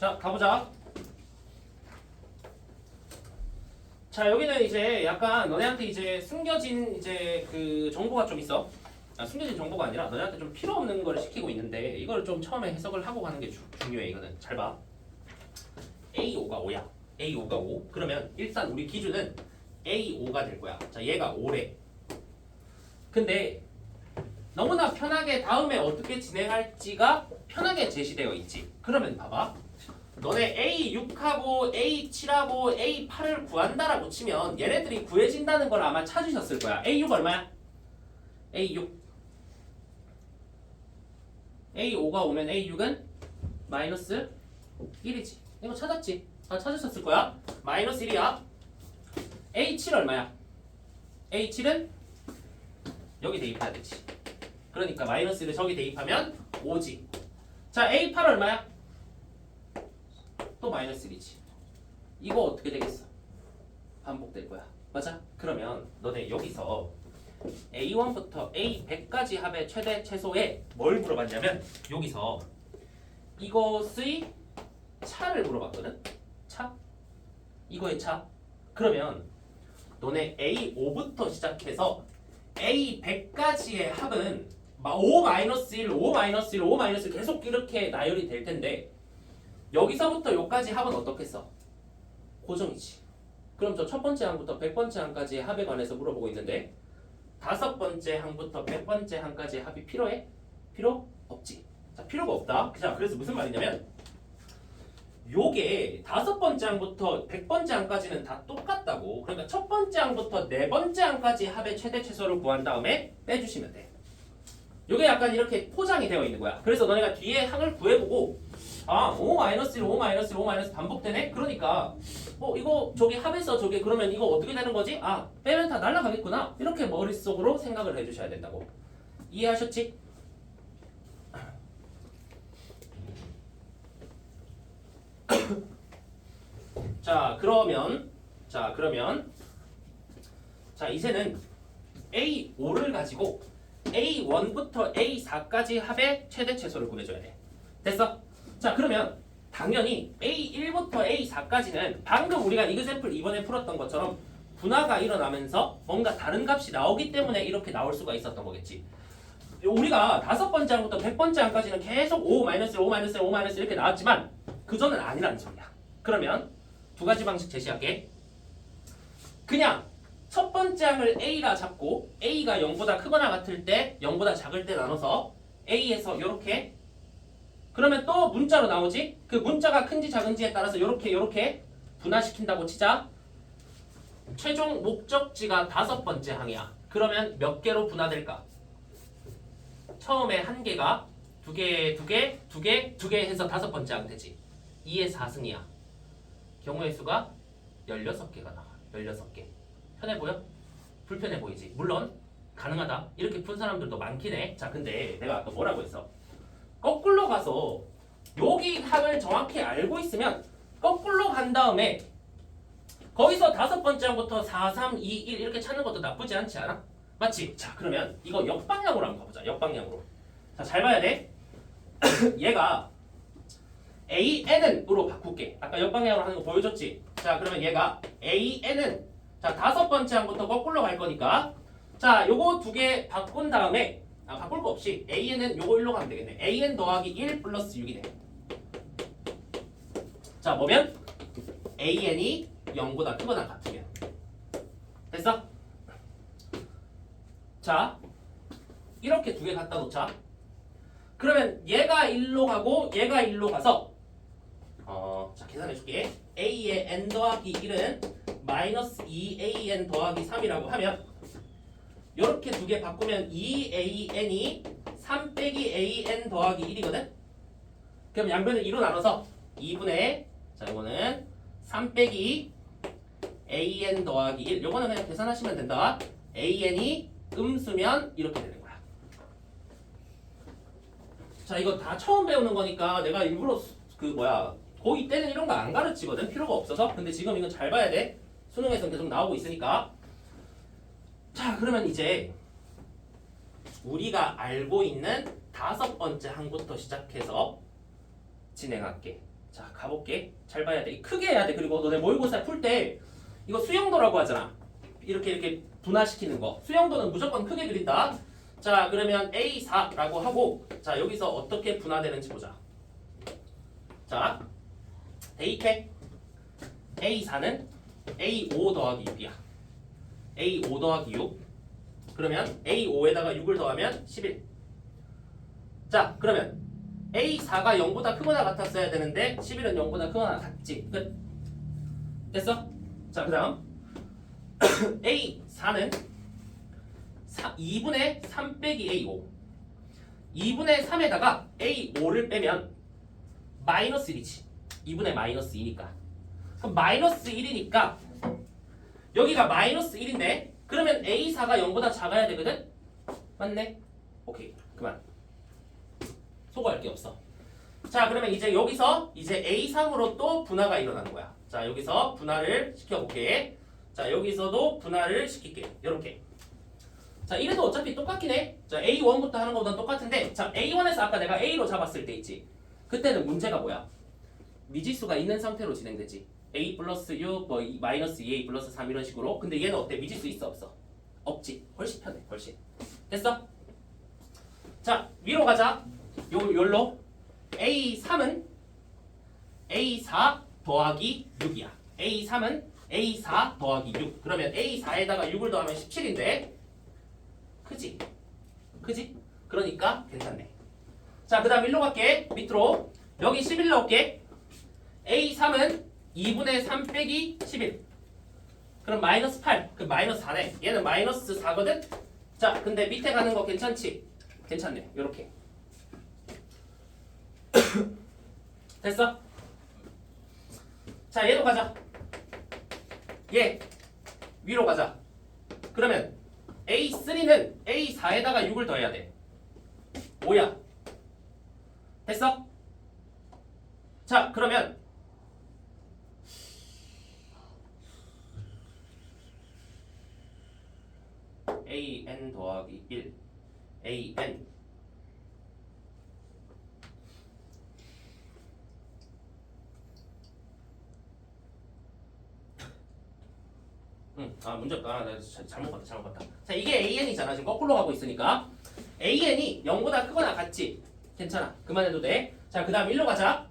자, 가보자. 자, 여기는 이제 약간 너네한테 이제 숨겨진 이제 그 정보가 좀 있어. 숨겨진 정보가 아니라 너네한테 좀 필요 없는 거를 시키고 있는데 이걸 좀 처음에 해석을 하고 가는 게 중요해. 이거는 잘 봐. A5가 5야. A5가 5. 그러면 일단 우리 기준은 A5가 될 거야. 자, 얘가 5래. 근데 너무나 편하게 다음에 어떻게 진행할지가 편하게 제시되어 있지. 그러면 봐봐. 너네 A6하고 A7하고 A8을 구한다라고 치면 얘네들이 구해진다는 걸 아마 찾으셨을 거야. A6 얼마야? A6. A5가 오면 A6은 마이너스 1이지. 이거 찾았지? 다 찾으셨을 거야. 마이너스 1이야. A7 얼마야? A7은 여기 대입해야 되지. 그러니까 마이너스 1을 저기 대입하면 5지. 자, A8 얼마야? 또 마이너스 1이지. 이거 어떻게 되겠어? 반복될 거야. 맞아? 그러면 너네 여기서 A1부터 A100까지 합의 최대 최소에 뭘 물어봤냐면 여기서 이것의 차를 물어봤거든? 차? 이거의 차? 그러면 너네 A5부터 시작해서 A100까지의 합은 5-1, 5-1, 5-1 계속 이렇게 나열이 될 텐데 여기서부터 여기까지 합은 어떻겠어? 고정이지. 그럼 저 첫 번째 항부터 100번째 항까지의 합에 관해서 물어보고 있는데 다섯 번째 항부터 100번째 항까지의 합이 필요해? 필요 없지. 자, 필요가 없다. 자, 그래서 무슨 말이냐면 요게 다섯 번째 항부터 100번째 항까지는 다 똑같다고. 그러니까 첫 번째 항부터 네 번째 항까지 합의 최대 최소를 구한 다음에 빼주시면 돼. 요게 약간 이렇게 포장이 되어 있는 거야. 그래서 너네가 뒤에 항을 구해보고 5-1, 5-1, 5- 반복되네? 그러니까 이거 저기 합에서 저게 그러면 이거 어떻게 되는 거지? 빼면 다 날아가겠구나. 이렇게 머릿속으로 생각을 해주셔야 된다고. 이해하셨지? 자, 그러면 이제는 A5를 가지고 A1부터 A4까지 합의 최대 최소를 구해줘야 돼. 됐어? 자, 그러면 당연히 A1부터 A4까지는 방금 우리가 이그샘플 이번에 풀었던 것처럼 분화가 일어나면서 뭔가 다른 값이 나오기 때문에 이렇게 나올 수가 있었던 거겠지. 우리가 다섯 번째 항부터 100번째 항까지는 계속 5-1, 5-1, 5- 이렇게 나왔지만 그전은 아니라는 소리야. 그러면 두 가지 방식 제시할게. 그냥 첫 번째 항을 A라 잡고 A가 0보다 크거나 같을 때 0보다 작을 때 나눠서 A에서 이렇게 그러면 또 문자로 나오지? 그 문자가 큰지 작은지에 따라서 이렇게 분화시킨다고 치자. 최종 목적지가 다섯 번째 항이야. 그러면 몇 개로 분화될까? 처음에 한 개가 두 개 해서 다섯 번째 항 되지. 2의 4승이야. 경우의 수가 16개가 나와. 16개. 편해 보여? 불편해 보이지? 물론 가능하다. 이렇게 푼 사람들도 많긴 해. 자, 근데 내가 아까 뭐라고 했어? 거꾸로 가서 여기 항을 정확히 알고 있으면 거꾸로 간 다음에 거기서 다섯 번째 항부터 4, 3, 2, 1 이렇게 찾는 것도 나쁘지 않지 않아? 맞지? 자, 그러면 이거 역방향으로 한번 가보자. 역방향으로. 자, 잘 봐야 돼. 얘가 AN으로 바꿀게. 아까 역방향으로 하는 거 보여줬지? 자, 그러면 얘가 AN은 자, 다섯 번째 항부터 거꾸로 갈 거니까 자, 요거 두 개 바꾼 다음에 바꿀 거 없이 AN은 요거 1로 가면 되겠네. AN 더하기 1 플러스 6이네. 자, 뭐면? AN이 0보다 크거나 같으면. 됐어? 자, 이렇게 두 개 갖다 놓자. 그러면 얘가 1로 가고 얘가 1로 가서 자, 계산해 줄게. A의 n 더하기 1은 마이너스 2AN 더하기 3이라고 하면 이렇게 두 개 바꾸면 2AN이 3 빼기 AN 더하기 1이거든? 그럼 양변을 2로 나눠서 2분의 자, 이거는 3 빼기 AN 더하기 1 요거는 그냥 계산하시면 된다. AN이 음수면 이렇게 되는 거야. 자, 이거 다 처음 배우는 거니까 내가 일부러 고2 때는 이런 거 안 가르치거든. 필요가 없어서. 근데 지금 이건 잘 봐야 돼. 수능에서 계속 나오고 있으니까. 자, 그러면 이제 우리가 알고 있는 다섯 번째 항부터 시작해서 진행할게. 자, 가볼게. 잘 봐야 돼. 크게 해야 돼. 그리고 너네 모의고사 풀 때 이거 수영도라고 하잖아. 이렇게 분화시키는 거. 수영도는 무조건 크게 그린다. 자, 그러면 A4라고 하고 자, 여기서 어떻게 분화되는지 보자. 자, 대입해. A4는 A5 더하기 6이야. A5 더하기 6. 그러면 A5에다가 6을 더하면 11. 자, 그러면 A4가 0보다 크거나 같았어야 되는데 11은 0보다 크거나 같지. 끝. 됐어? 자, 그 다음 A4는 2분의 3 빼기 A5. 2분의 3에다가 A5를 빼면 마이너스 1이지. 2분의 마이너스 2니까. 그럼 마이너스 1이니까 여기가 마이너스 1인데 그러면 A4가 0보다 작아야 되거든? 맞네? 오케이. 그만. 소거할 게 없어. 자, 그러면 이제 여기서 이제 A3으로 또 분화가 일어나는 거야. 자, 여기서 분화를 시켜볼게. 자, 여기서도 분화를 시킬게. 요렇게. 자, 이래도 어차피 똑같긴 해. 자, A1부터 하는 것보다 똑같은데 자, A1에서 아까 내가 A로 잡았을 때 있지. 그때는 문제가 뭐야? 미지수가 있는 상태로 진행되지. A 플러스 6, 뭐 마이너스 2A 플러스 3 이런 식으로. 근데 얘는 어때? 미지수 있어 없어? 없지. 훨씬 편해. 훨씬. 됐어? 자, 위로 가자. 요걸로 A3은 A4 더하기 6이야. A3은 A4 더하기 6. 그러면 A4에다가 6을 더하면 17인데 크지? 크지? 그러니까 괜찮네. 자, 그 다음 일로 갈게. 밑으로. 여기 11 넣을게. A3은 2분의 3 빼기 11. 그럼 마이너스 8. 그 마이너스 4네. 얘는 마이너스 4거든? 자, 근데 밑에 가는 거 괜찮지? 괜찮네. 요렇게. 됐어? 자, 얘도 가자. 얘 위로 가자. 그러면 A3는 A4에다가 6을 더해야 돼. 5야. 됐어? 자, 그러면 AN 더하기 1 AN 문제 없다. 내가 잘못 봤다. 자, 이게 AN이잖아. 지금 거꾸로 가고 있으니까. AN이 0보다 크거나 같지? 괜찮아. 그만해도 돼. 자, 그 다음 1로 가자.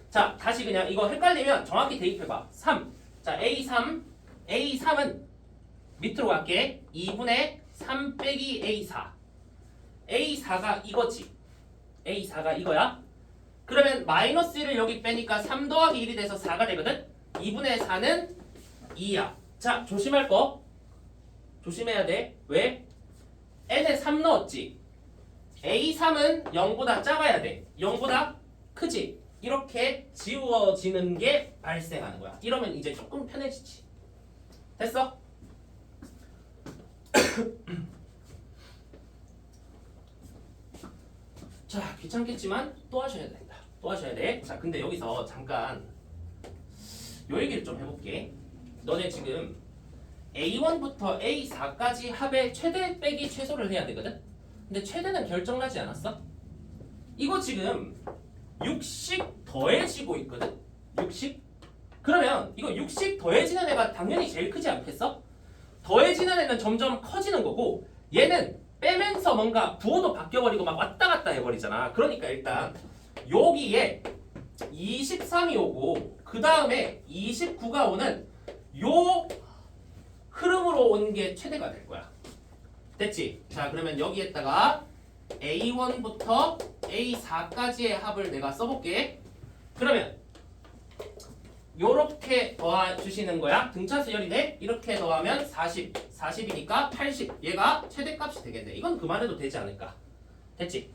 자, 다시 그냥 이거 헷갈리면 정확히 대입해봐. 3. 자, A3은 밑으로 갈게. 2분의 3 빼기 A4. A4가 이거지. A4가 이거야. 그러면 마이너스 1을 여기 빼니까 3 더하기 1이 돼서 4가 되거든? 2분의 4는 2야. 자, 조심할 거. 조심해야 돼. 왜? n에 3 넣었지. A3은 0보다 작아야 돼. 0보다 크지. 이렇게 지워지는 게 발생하는 거야. 이러면 이제 조금 편해지지. 됐어? 자, 귀찮겠지만 또 하셔야 된다. 또 하셔야 돼. 자, 근데 여기서 잠깐 요 얘기를 좀 해볼게. 너네 지금 A1부터 A4까지 합의 최대 빼기 최소를 해야 되거든? 근데 최대는 결정나지 않았어? 이거 지금 6씩 더해지고 있거든? 6씩? 그러면 이거 6씩 더해지는 애가 당연히 제일 크지 않겠어? 더해지는 애는 점점 커지는 거고 얘는 빼면서 뭔가 부호도 바뀌어버리고 막 왔다 갔다 해버리잖아. 그러니까 일단 여기에 23이 오고 그 다음에 29가 오는 요 흐름으로 온 게 최대가 될 거야. 됐지? 자, 그러면 여기에다가 A1부터 A4까지의 합을 내가 써볼게. 그러면 요렇게 더해주시는 거야. 등차수열이네. 이렇게 더하면 40. 40이니까 80. 얘가 최대값이 되겠네. 이건 그만해도 되지 않을까. 됐지?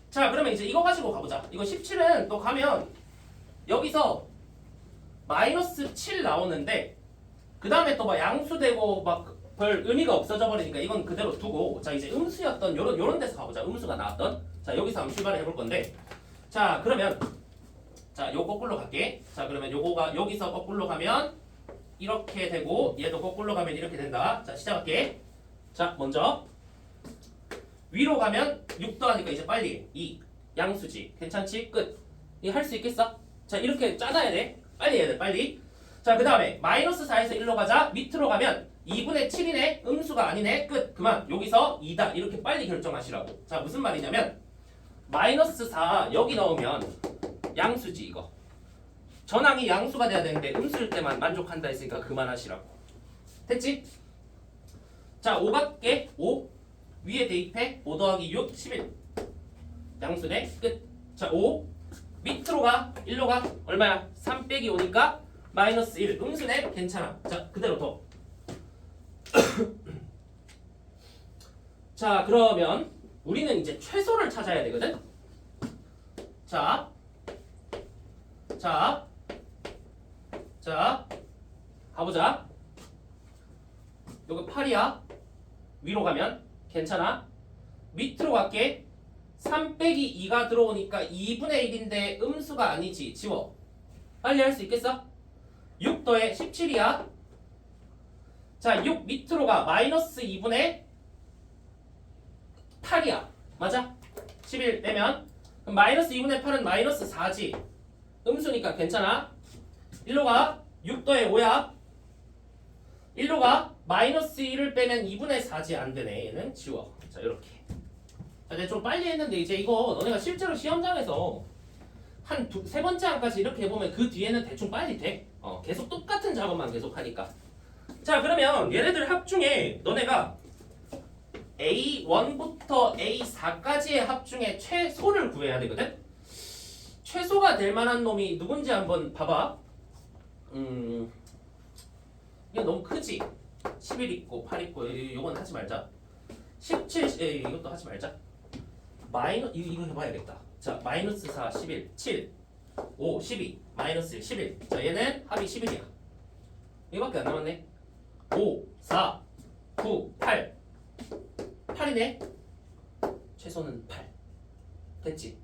자, 그러면 이제 이거 가지고 가보자. 이거 17은 또 가면 여기서 마이너스 7 나오는데 그 다음에 또 막 양수되고 막 별 의미가 없어져 버리니까 이건 그대로 두고 자, 이제 음수였던 요런 데서 가보자. 음수가 나왔던. 자, 여기서 한번 출발을 해볼 건데 자, 그러면 자, 요 거꾸로 갈게. 자, 그러면 요거가 여기서 거꾸로 가면 이렇게 되고 얘도 거꾸로 가면 이렇게 된다. 자, 시작할게. 자, 먼저 위로 가면 6 더하니까 이제 빨리 2 양수지. 괜찮지? 끝. 이거 할 수 있겠어? 자, 이렇게 짜놔야 돼. 빨리 해야 돼, 빨리. 자, 그 다음에 마이너스 4에서 1로 가자. 밑으로 가면 2분의 7이네. 음수가 아니네. 끝. 그만. 여기서 2다. 이렇게 빨리 결정하시라고. 자, 무슨 말이냐면 마이너스 4 여기 넣으면 양수지 이거. 전항이 양수가 돼야 되는데 음수일 때만 만족한다 했으니까 그만하시라고. 됐지? 자, 5 갈게. 5 위에 대입해. 5 더하기 6 11 양수네. 끝. 자, 5 밑으로 가. 1로 가. 얼마야? 3 빼기 5니까 마이너스 1. 음수네. 괜찮아. 자, 그대로 둬. 자, 그러면 우리는 이제 최소를 찾아야 되거든. 자, 가보자. 요거 8이야. 위로 가면 괜찮아. 밑으로 갈게. 3 빼기 2가 들어오니까 2분의 1인데 음수가 아니지. 지워. 빨리 할 수 있겠어? 6 더해 17이야. 자, 6 밑으로 가. 마이너스 2분의 8이야. 맞아? 11 빼면 그럼 마이너스 2분의 8은 마이너스 4지. 음수니까 괜찮아. 1로 가. 6 더해 5야. 1로 가. 마이너스 1을 빼면 2분의 4지. 안 되네. 얘는 지워. 자, 이렇게. 자, 내가 좀 빨리 했는데 이제 이거 너네가 실제로 시험장에서 한 세 번째 항까지 이렇게 해보면 그 뒤에는 대충 빨리 돼. 계속 똑같은 작업만 계속 하니까. 자, 그러면 얘네들 합 중에 너네가 A1부터 A4까지의 합 중에 최소를 구해야 되거든? 최소가 될 만한 놈이 누군지 한번 봐봐. 이거 너무 크지? 11 있고 8 있고 이건 하지 말자. 17 이것도 하지 말자. 이거 해봐야겠다. 자, 마이너스 4 11 7 5 12 마이너스 1 11. 자, 얘는 합이 11이야. 이거밖에 안 남았네. 5 4 9 8 8이네. 최소는 8. 됐지?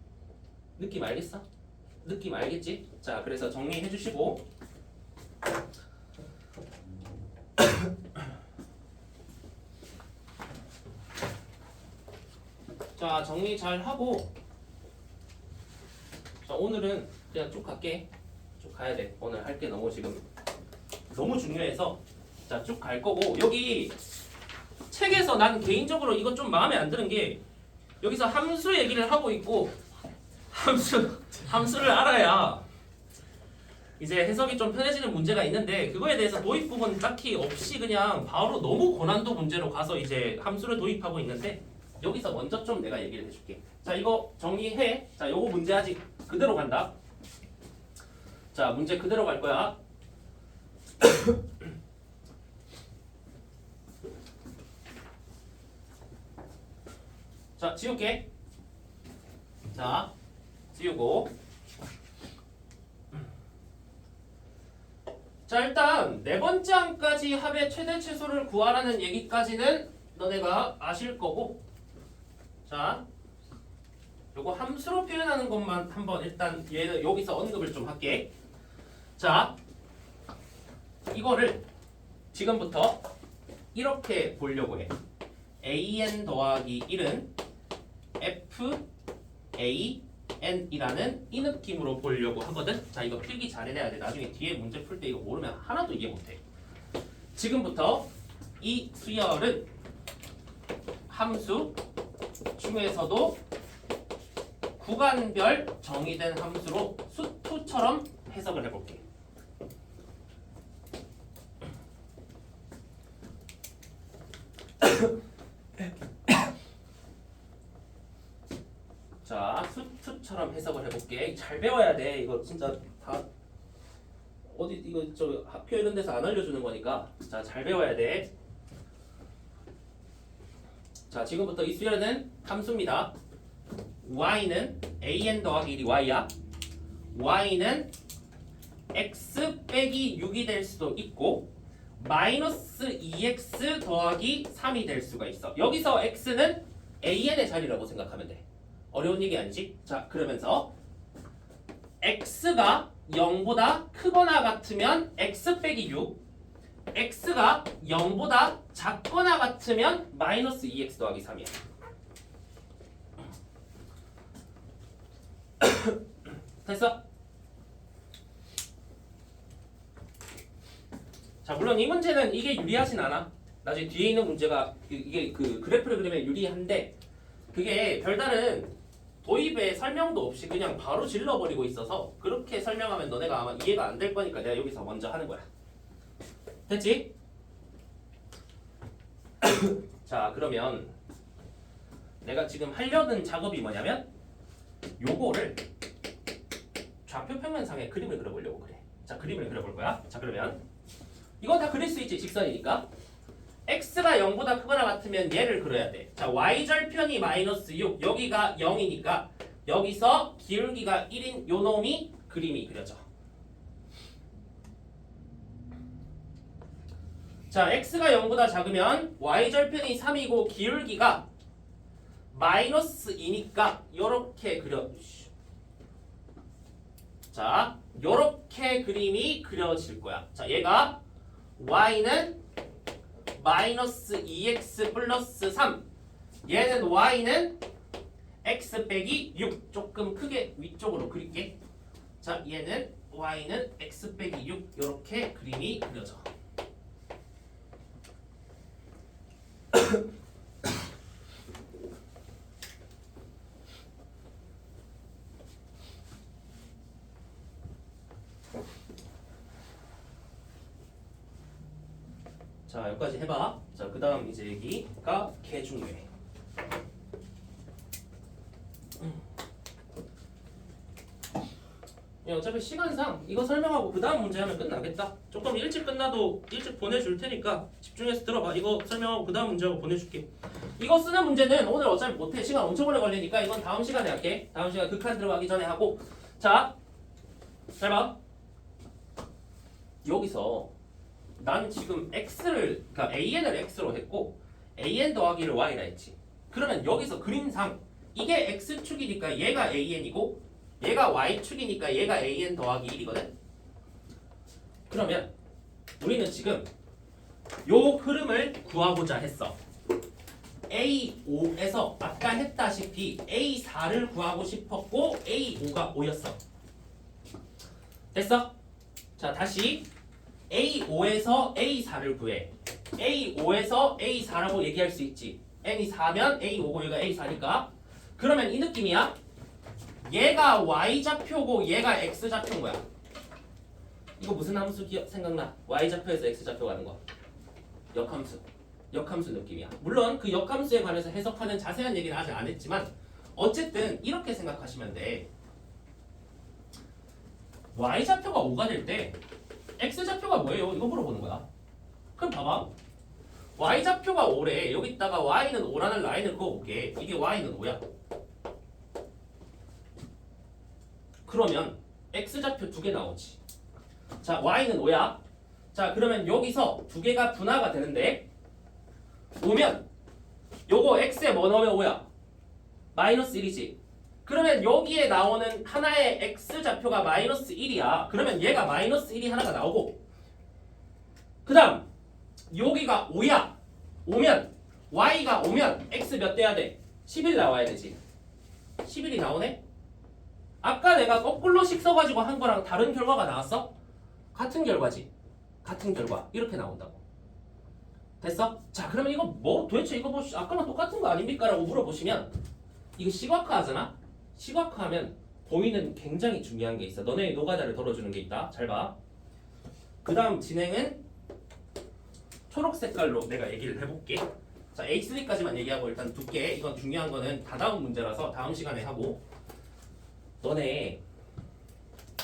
느낌 알겠어? 느낌 알겠지? 자, 그래서 정리해 주시고 자, 정리 잘 하고 자, 오늘은 그냥 쭉 갈게. 쭉 가야 돼. 오늘 할 게 너무 지금 너무 중요해서 자, 쭉 갈 거고 여기 책에서 난 개인적으로 이거 좀 마음에 안 드는 게 여기서 함수 얘기를 하고 있고 함수를 알아야 이제 해석이 좀 편해지는 문제가 있는데 그거에 대해서 도입 부분 딱히 없이 그냥 바로 너무 고난도 문제로 가서 이제 함수를 도입하고 있는데 여기서 먼저 좀 내가 얘기를 해줄게. 자, 이거 정리해. 자, 요거 문제 아직 그대로 간다. 자, 문제 그대로 갈 거야. 자, 지울게. 자, 지우고. 자, 일단 네 번째 항까지 합의 최대 최소를 구하라는 얘기까지는 너네가 아실 거고. 자, 요거 함수로 표현하는 것만 한번 일단 얘는 여기서 언급을 좀 할게. 자, 이거를 지금부터 이렇게 보려고 해. an 더하기 1은 f a n이라는 이 느낌으로 보려고 하거든. 자, 이거 필기 잘 해내야 돼. 나중에 뒤에 문제 풀 때 이거 모르면 하나도 이해 못해. 지금부터 이 수열은 함수 중에서도 구간별 정의된 함수로 수2처럼 해석을 해볼게. 자, 수2처럼 해석을 해볼게. 잘 배워야 돼. 이거 진짜 다 어디 이거 저 학교 이런 데서 안 알려주는 거니까 자, 잘 배워야 돼. 자, 지금부터 이 수열은 함수입니다. y는 an 더하기 1이 y야. y는 x 빼기 6이 될 수도 있고 마이너스 2x 더하기 3이 될 수가 있어. 여기서 x는 an의 자리라고 생각하면 돼. 어려운 얘기 아니지? 자, 그러면서 x가 0보다 크거나 같으면 x 빼기 6, x가 0보다 작거나 같으면 마이너스 2x 더하기 3이야. 됐어? 자, 물론 이 문제는 이게 유리하진 않아. 나중에 뒤에 있는 문제가 이게 그 그래프를 그리면 유리한데 그게 별다른 도입에 설명도 없이 그냥 바로 질러버리고 있어서 그렇게 설명하면 너네가 아마 이해가 안 될 거니까 내가 여기서 먼저 하는 거야. 됐지? 자, 그러면 내가 지금 하려는 작업이 뭐냐면 요거를 좌표 평면상에 그림을 그려보려고 그래. 자, 그림을 그려볼 거야. 자, 그러면 이건 다 그릴 수 있지. 직선이니까. x가 0보다 크거나 같으면 얘를 그려야 돼. 자, y절편이 마이너스 6. 여기가 0이니까 여기서 기울기가 1인 요 놈이 그림이 그려져. 자, x가 0보다 작으면 y절편이 3이고 기울기가 마이너스 2니까 요렇게 그려. 자, 요렇게 그림이 그려질 거야. 자, 얘가 y는 마이너스 2x 플러스 3. 얘는 y는 x 빼기 6. 조금 크게 위쪽으로 그릴게. 자, 얘는 y는 x 빼기 6. 요렇게 그림이 그려져. 자, 여기까지 해봐. 자, 그 다음 이제 여기가 개 중요해. 어차피 시간상 이거 설명하고 그 다음 문제 하면 끝나겠다. 조금 일찍 끝나도 일찍 보내줄 테니까 집중해서 들어봐. 이거 설명하고 그 다음 문제하고 보내줄게. 이거 쓰는 문제는 오늘 어차피 못해. 시간 엄청 오래 걸리니까 이건 다음 시간에 할게. 다음 시간 극한 들어가기 전에 하고. 자, 잘 봐. 여기서 난 지금 x를, 그러니까 an을 x로 했고 an 더하기를 y라 했지. 그러면 여기서 그림상 이게 x축이니까 얘가 an이고 얘가 y축이니까 얘가 an 더하기 1이거든. 그러면 우리는 지금 요 흐름을 구하고자 했어. A5에서 아까 했다시피 A4를 구하고 싶었고 A5가 5였어. 됐어? 자, 다시 A5에서 A4를 구해. A5에서 A4라고 얘기할 수 있지. n이 4면 A5고 얘가 A4니까. 그러면 이 느낌이야. 얘가 Y좌표고 얘가 X좌표인 거야. 이거 무슨 함수 생각나? Y좌표에서 X좌표 가는 거. 역함수. 역함수 느낌이야. 물론 그 역함수에 관해서 해석하는 자세한 얘기는 아직 안 했지만 어쨌든 이렇게 생각하시면 돼. Y좌표가 5가 될 때 X좌표가 뭐예요? 이거 물어보는 거야. 그럼 봐봐. Y좌표가 5래. 여기다가 Y는 5라는 라인을 그어볼게. 이게 Y는 5야. 그러면 X좌표 2개 나오지. 자, Y는 5야. 자, 그러면 여기서 두 개가 분화가 되는데 5면 요거 X에 뭐 넣으면 5야? 마이너스 1이지. 그러면 여기에 나오는 하나의 X좌표가 마이너스 1이야. 그러면 얘가 마이너스 1이 하나가 나오고 그 다음 여기가 5야. 5면 Y가 5면 X 몇 돼야 돼? 11 나와야 되지. 11이 나오네? 아까 내가 거꾸로씩 써가지고 한 거랑 다른 결과가 나왔어? 같은 결과지. 같은 결과. 이렇게 나온다고. 됐어? 자, 그러면 이거 뭐 도대체 이거 뭐 아까랑 똑같은 거 아닙니까? 라고 물어보시면 이거 시각화 하잖아? 시각화하면 보이는 굉장히 중요한 게 있어. 너네 노가다를 덜어주는 게 있다. 잘 봐. 그 다음 진행은 초록 색깔로 내가 얘기를 해볼게. 자, H3까지만 얘기하고 일단 두께. 이건 중요한 거는 다다음 문제라서 다음 시간에 하고. 너네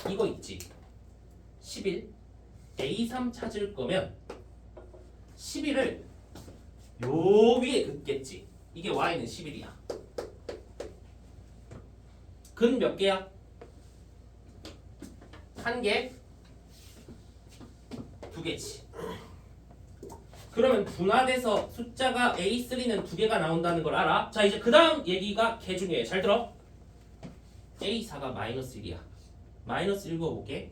이거 있지? 11 A3 찾을 거면 11을 요 위에 긋겠지. 이게 Y는 11이야. 근 몇 개야? 한 개? 두 개지. 그러면 분할해서 숫자가 A3는 두 개가 나온다는 걸 알아? 자, 이제 그 다음 얘기가 개 중요해. 잘 들어. A4가 마이너스 1이야. 마이너스 1 그어볼게.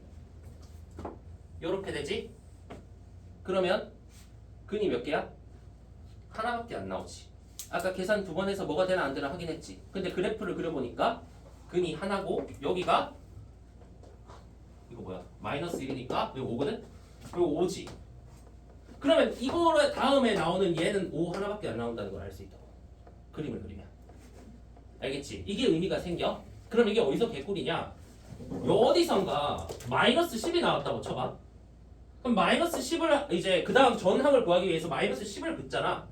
요렇게 되지? 그러면 근이 몇 개야? 하나밖에 안 나오지. 아까 계산 두 번 해서 뭐가 되나 안 되나 확인했지. 근데 그래프를 그려보니까 근이 하나고 여기가 이거 뭐야? 마이너스 1이니까 이거 5거든? 이거 5지. 그러면 이거를 다음에 나오는 얘는 5 하나밖에 안 나온다는 걸 알 수 있다고. 그림을 그리면. 알겠지? 이게 의미가 생겨. 그럼 이게 어디서 개꿀이냐? 요 어디선가 마이너스 10이 나왔다고 쳐봐. 그럼 마이너스 10을 이제 그 다음 전항을 구하기 위해서 마이너스 10을 긋잖아.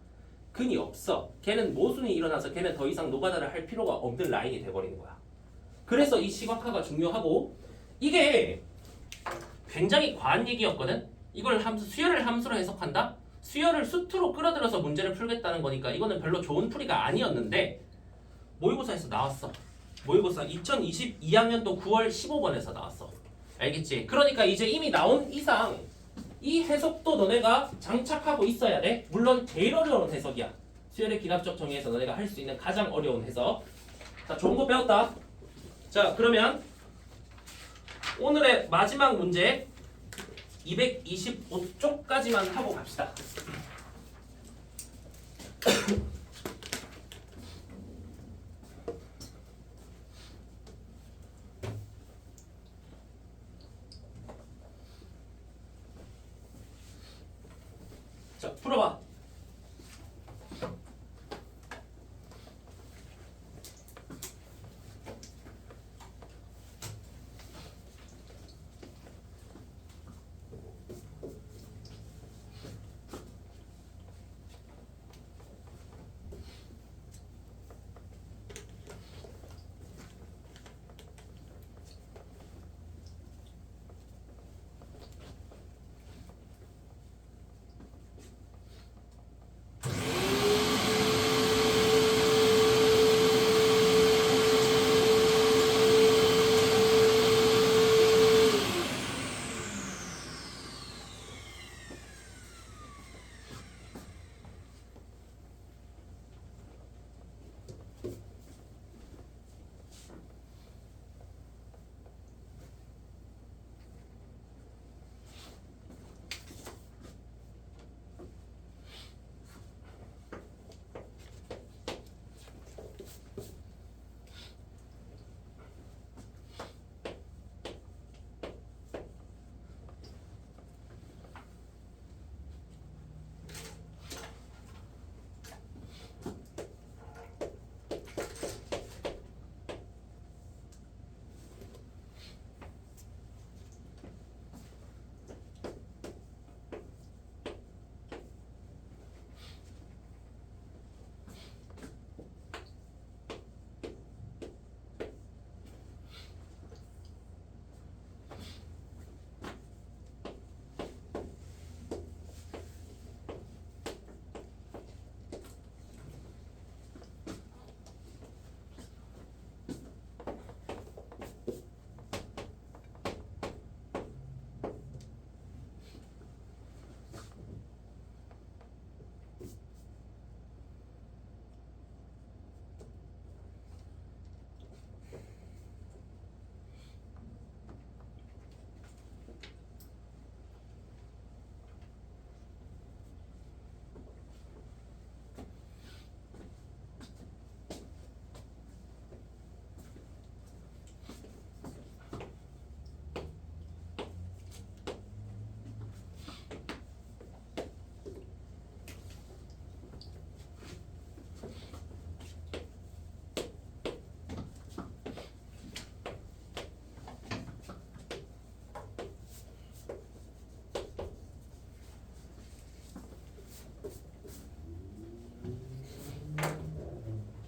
근이 없어. 걔는 모순이 일어나서 걔는 더 이상 노가다를 할 필요가 없는 라인이 돼버리는 거야. 그래서 이 시각화가 중요하고 이게 굉장히 과한 얘기였거든. 이걸 수열을 함수로 해석한다? 수열을 수투로 끌어들여서 문제를 풀겠다는 거니까 이거는 별로 좋은 풀이가 아니었는데 모의고사에서 나왔어. 모의고사 2022학년도 9월 15번에서 나왔어. 알겠지? 그러니까 이제 이미 나온 이상 이 해석도 너네가 장착하고 있어야 돼. 물론 제일 어려운 해석이야. 수열의 기하학적 정의에서 너네가 할 수 있는 가장 어려운 해석. 자, 좋은 거 배웠다. 자, 그러면 오늘의 마지막 문제 225쪽까지만 하고 갑시다. 자, 풀어봐.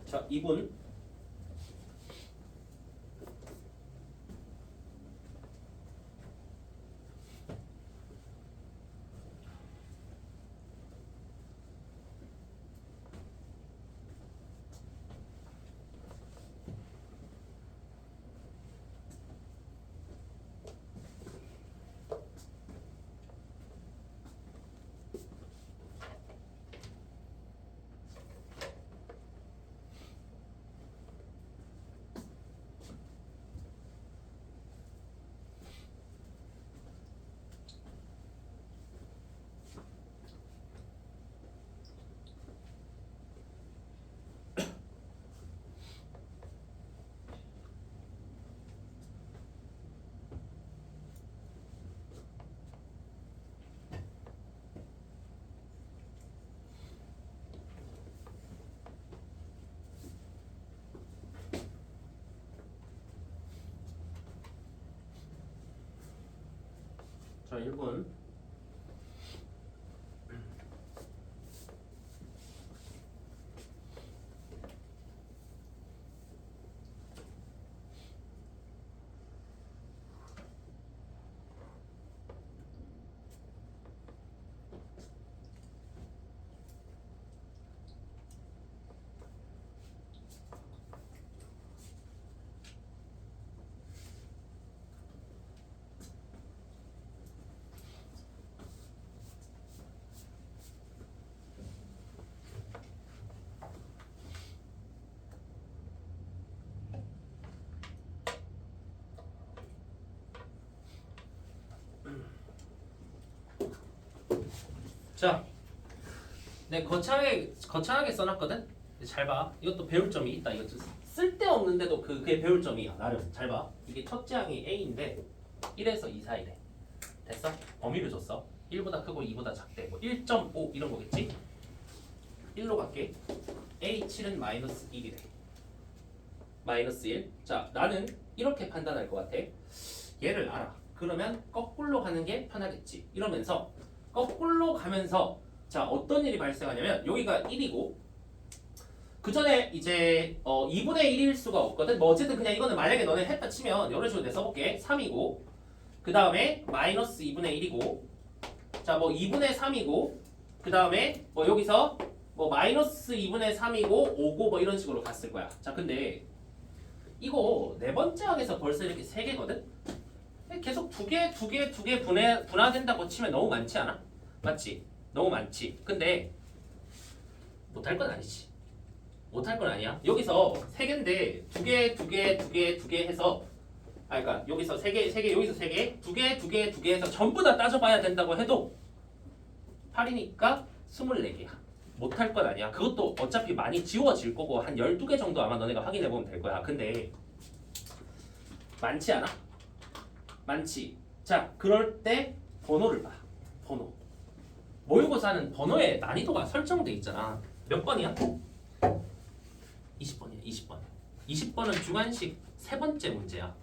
자, 2분. 자, 1분. 자, 내 거창하게 써놨거든. 잘 봐. 이것도 배울 점이 있다. 이거 쓸데없는데도 그게 배울 점이야. 나름 잘 봐. 이게 첫째 항이 A인데 1에서 2 사이래. 됐어? 범위를 줬어. 1보다 크고 2보다 작대. 뭐 1.5 이런 거겠지? 1로 갈게. A7은 마이너스 1이래. 마이너스 1. 자, 나는 이렇게 판단할 것 같아. 얘를 알아. 그러면 거꾸로 가는 게 편하겠지. 이러면서 거꾸로 가면서 자, 어떤 일이 발생하냐면 여기가 1이고 그 전에 이제 2분의 1일 수가 없거든. 뭐 어쨌든 그냥 이거는 만약에 너네 했다 치면 이런 식으로 내가 써볼게. 3이고 그 다음에 마이너스 2분의 1이고 자, 뭐 2분의 3이고 그 다음에 뭐 여기서 뭐 마이너스 2분의 3이고 5고 뭐 이런 식으로 갔을 거야. 자, 근데 이거 네 번째 항에서 벌써 이렇게 3개거든. 계속 두 개 분화된다고 치면 너무 많지 않아? 맞지? 너무 많지. 근데 못할 건 아니지. 못할 건 아니야. 여기서 3개인데 두 개 해서 그러니까 여기서 3개, 여기서 3개, 두 개 해서 전부 다 따져봐야 된다고 해도 8이니까 24개야. 못할 건 아니야. 그것도 어차피 많이 지워질 거고 한 12개 정도 아마 너네가 확인해 보면 될 거야. 근데 많지 않아? 많지. 자, 그럴 때 번호를 봐. 번호. 모의고사는 번호의 난이도가 설정돼 있잖아. 몇 번이야? 20번이야. 20번. 20번은 주관식 세 번째 문제야.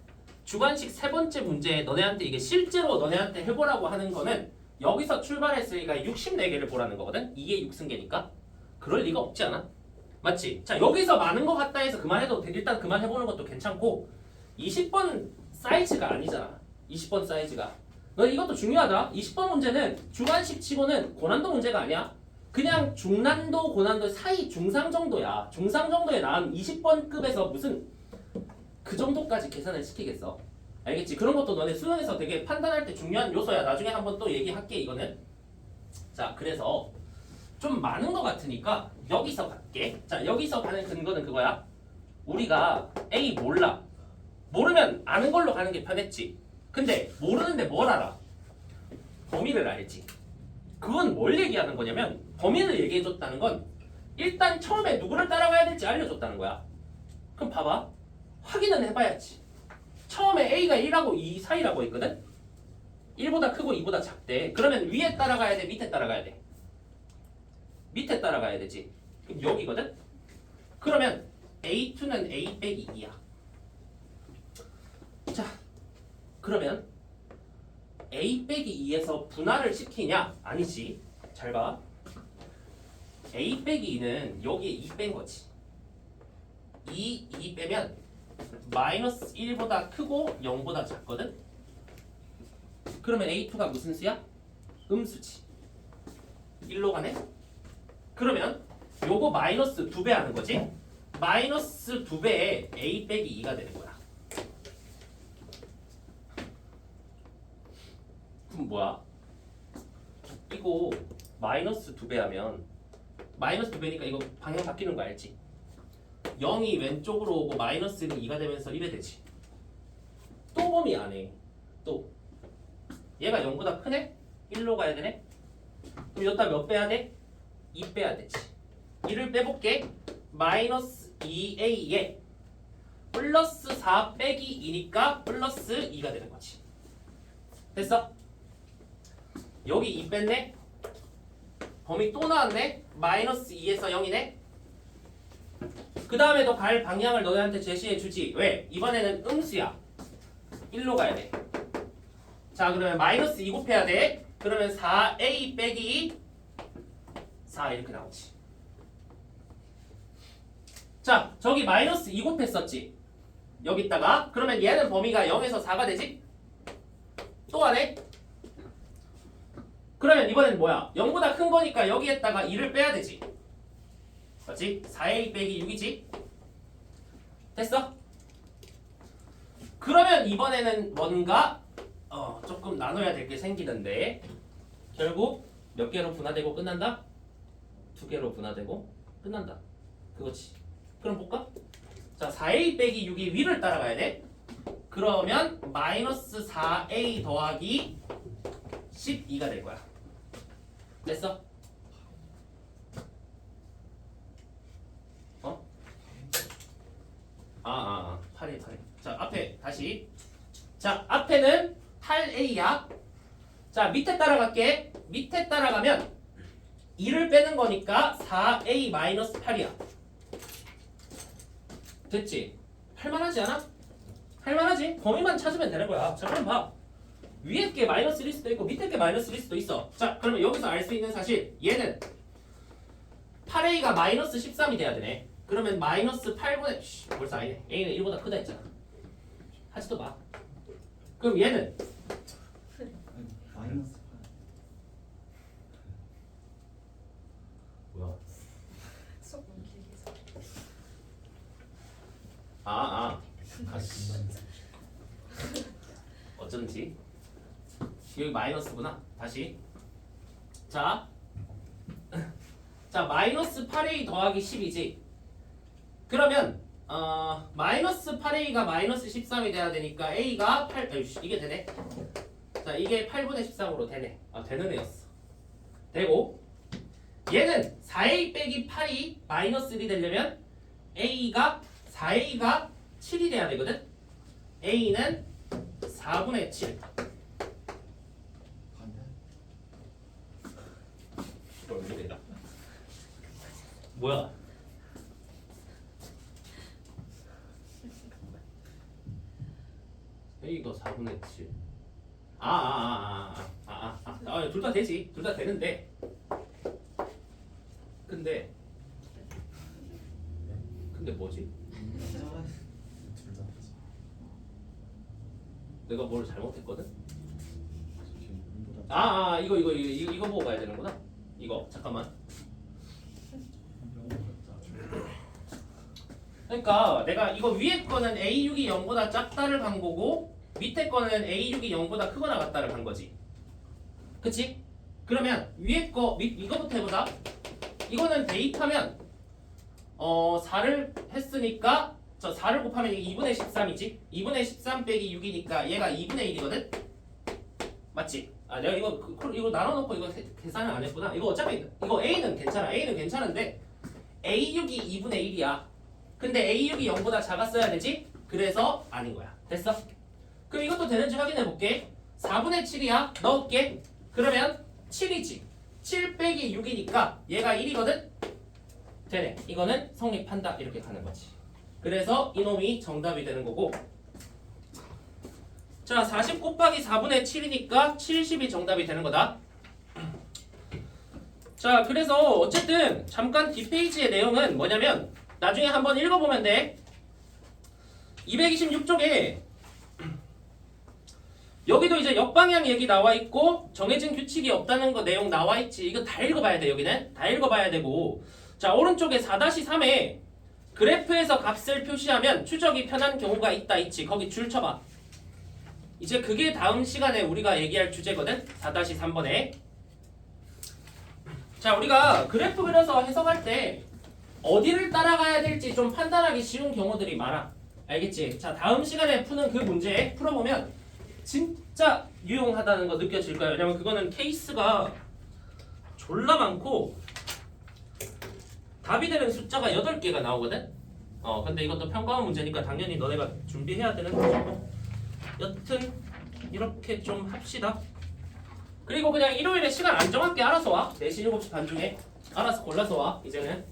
주관식 세 번째 문제 너네한테 이게 실제로 너네한테 해보라고 하는 거는 여기서 출발했으니까 64개를 보라는 거거든. 이게 6승계니까. 그럴 리가 없지 않아? 맞지? 자, 여기서 많은 거 같다 해서 그만해도 돼. 일단 그만해보는 것도 괜찮고 20번 사이즈가 아니잖아. 20번 사이즈가. 너 이것도 중요하다. 20번 문제는 주관식 치고는 고난도 문제가 아니야. 그냥 중난도 고난도 사이 중상 정도야. 중상 정도에 나온 20번급에서 무슨 그 정도까지 계산을 시키겠어. 알겠지? 그런 것도 너네 수능에서 되게 판단할 때 중요한 요소야. 나중에 한번 또 얘기할게 이거는. 자, 그래서 좀 많은 것 같으니까 여기서 갈게. 자, 여기서 가는 근거는 그거야. 우리가 A 몰라. 모르면 아는 걸로 가는 게 편했지. 근데 모르는데 뭘 알아? 범위를 알지. 그건 뭘 얘기하는 거냐면 범위를 얘기해줬다는 건 일단 처음에 누구를 따라가야 될지 알려줬다는 거야. 그럼 봐봐. 확인은 해봐야지. 처음에 A가 1하고 2 사이라고 했거든? 1보다 크고 2보다 작대. 그러면 위에 따라가야 돼? 밑에 따라가야 돼? 밑에 따라가야 되지. 그럼 여기거든? 그러면 A2는 A 빼기 2야. 자, 그러면 A 빼기 2에서 분할을 시키냐? 아니지. 잘 봐. A 빼기 2는 여기에 2 뺀 거지. 2 빼면 마이너스 1보다 크고 0보다 작거든? 그러면 A2가 무슨 수야? 음수지. 1로 가네? 그러면 요거 마이너스 2배 하는 거지? 마이너스 2배에 A 빼기 2가 되는 거야. 그럼 뭐야? 이거 마이너스 2배 하면 마이너스 2배니까 이거 방향 바뀌는 거 알지? 0이 왼쪽으로 오고 마이너스는 2가 되면서 1이 되지. 또 범위 안 해. 또 얘가 0보다 크네? 1로 가야 되네? 그럼 여기다 몇 빼야 돼? 2 빼야 되지. 1을 빼볼게. 마이너스 2a에 플러스 4 빼기 2니까 플러스 2가 되는 거지. 됐어? 여기 2 뺐네? 범위 또 나왔네? 마이너스 2에서 0이네? 그 다음에도 갈 방향을 너네한테 제시해 주지. 왜? 이번에는 음수야. 1로 가야 돼. 자 그러면 마이너스 2 곱해야 돼. 그러면 4a 빼기 4 이렇게 나오지. 자 저기 마이너스 2 곱했었지. 여기다가 그러면 얘는 범위가 0에서 4가 되지? 또 하네? 그러면 이번엔 뭐야? 0보다 큰 거니까 여기에다가 2를 빼야 되지. 맞지? 4a 빼기 6이지? 됐어? 그러면 이번에는 뭔가 조금 나눠야 될 게 생기는데 결국 몇 개로 분화되고 끝난다? 2개로 분화되고 끝난다. 그거지. 그럼 볼까? 자 4a 빼기 6이 위를 따라가야 돼. 그러면 마이너스 4a 더하기 12가 될 거야. 됐어? 어? 8에. 자 앞에 다시. 자 앞에는 8a야. 자 밑에 따라갈게. 밑에 따라가면 2를 빼는 거니까 4a 마이너스 8이야. 됐지? 할만하지 않아? 할만하지? 범위만 찾으면 되는 거야. 자 그럼 봐. 위에 게 마이너스 1일 수도 있고 밑에 게 마이너스 1일 수도 있어. 자 그러면 여기서 알 수 있는 사실 얘는 8a가 마이너스 13이 돼야 되네. 그러면 마이너스 8분의 벌써 아니네. a는 1보다 크다 했잖아. 하지도 마. 그럼 얘는 마이너스 8. 뭐야? 수업 너무 길게 해서. 어쩐지 여기 마이너스구나. 다시 자 마이너스 8a 더하기 10이지. 그러면 마이너스 8a가 마이너스 13이 돼야 되니까 a가 8 이게 되네. 자 이게 8분의 13으로 되네. 되는 애였어. 되고 얘는 4a 빼기 8이 마이너스 1이 되려면 a가 4a가 7이 돼야 되거든. a는 4분의 7. 뭐야? a가 4분의 7. 둘 다 되지. 둘 다 되는데. 근데 뭐지? 둘다 하지. 내가 뭘 잘못했거든? 지금 보다 이거 보고 가야 되는구나. 이거 잠깐만. 그러니까 내가 이거 위에 거는 A6이 0보다 작다를 간 거고 밑에 거는 A6이 0보다 크거나 같다를 간 거지. 그치? 그러면 위에 거 이거부터 해보자. 이거는 대입하면 4를 했으니까 저 4를 곱하면 이게 2분의 13이지. 2분의 13 빼기 6이니까 얘가 2분의 1이거든. 맞지? 내가 이거 나눠놓고 이거 계산을 안 했구나. 이거 어차피 이거 A는 괜찮아. A는 괜찮은데 A6이 2분의 1이야. 근데 A6이 0보다 작았어야 되지? 그래서 아닌 거야. 됐어? 그럼 이것도 되는지 확인해 볼게. 4분의 7이야. 넣을게. 그러면 7이지. 7 빼기 6이니까 얘가 1이거든? 되네. 이거는 성립한다. 이렇게 가는 거지. 그래서 이놈이 정답이 되는 거고. 자, 40 곱하기 4분의 7이니까 70이 정답이 되는 거다. 자, 그래서 어쨌든 잠깐 뒷페이지의 내용은 뭐냐면 나중에 한번 읽어보면 돼. 226쪽에 여기도 이제 역방향 얘기 나와 있고 정해진 규칙이 없다는 거 내용 나와 있지. 이거 다 읽어봐야 돼. 여기는 다 읽어봐야 되고. 자, 오른쪽에 4-3에 그래프에서 값을 표시하면 추적이 편한 경우가 있다 있지. 거기 줄 쳐봐. 이제 그게 다음 시간에 우리가 얘기할 주제거든. 4-3번에. 자, 우리가 그래프 그려서 해석할 때 어디를 따라가야 될지 좀 판단하기 쉬운 경우들이 많아. 알겠지? 자, 다음 시간에 푸는 그 문제 풀어보면 진짜 유용하다는 거 느껴질 거예요. 왜냐면 그거는 케이스가 졸라 많고 답이 되는 숫자가 8개가 나오거든? 근데 이것도 평가원 문제니까 당연히 너네가 준비해야 되는 거고. 여튼 이렇게 좀 합시다. 그리고 그냥 일요일에 시간 안 정할게. 알아서 와. 4시 7시 반 중에 알아서 골라서 와. 이제는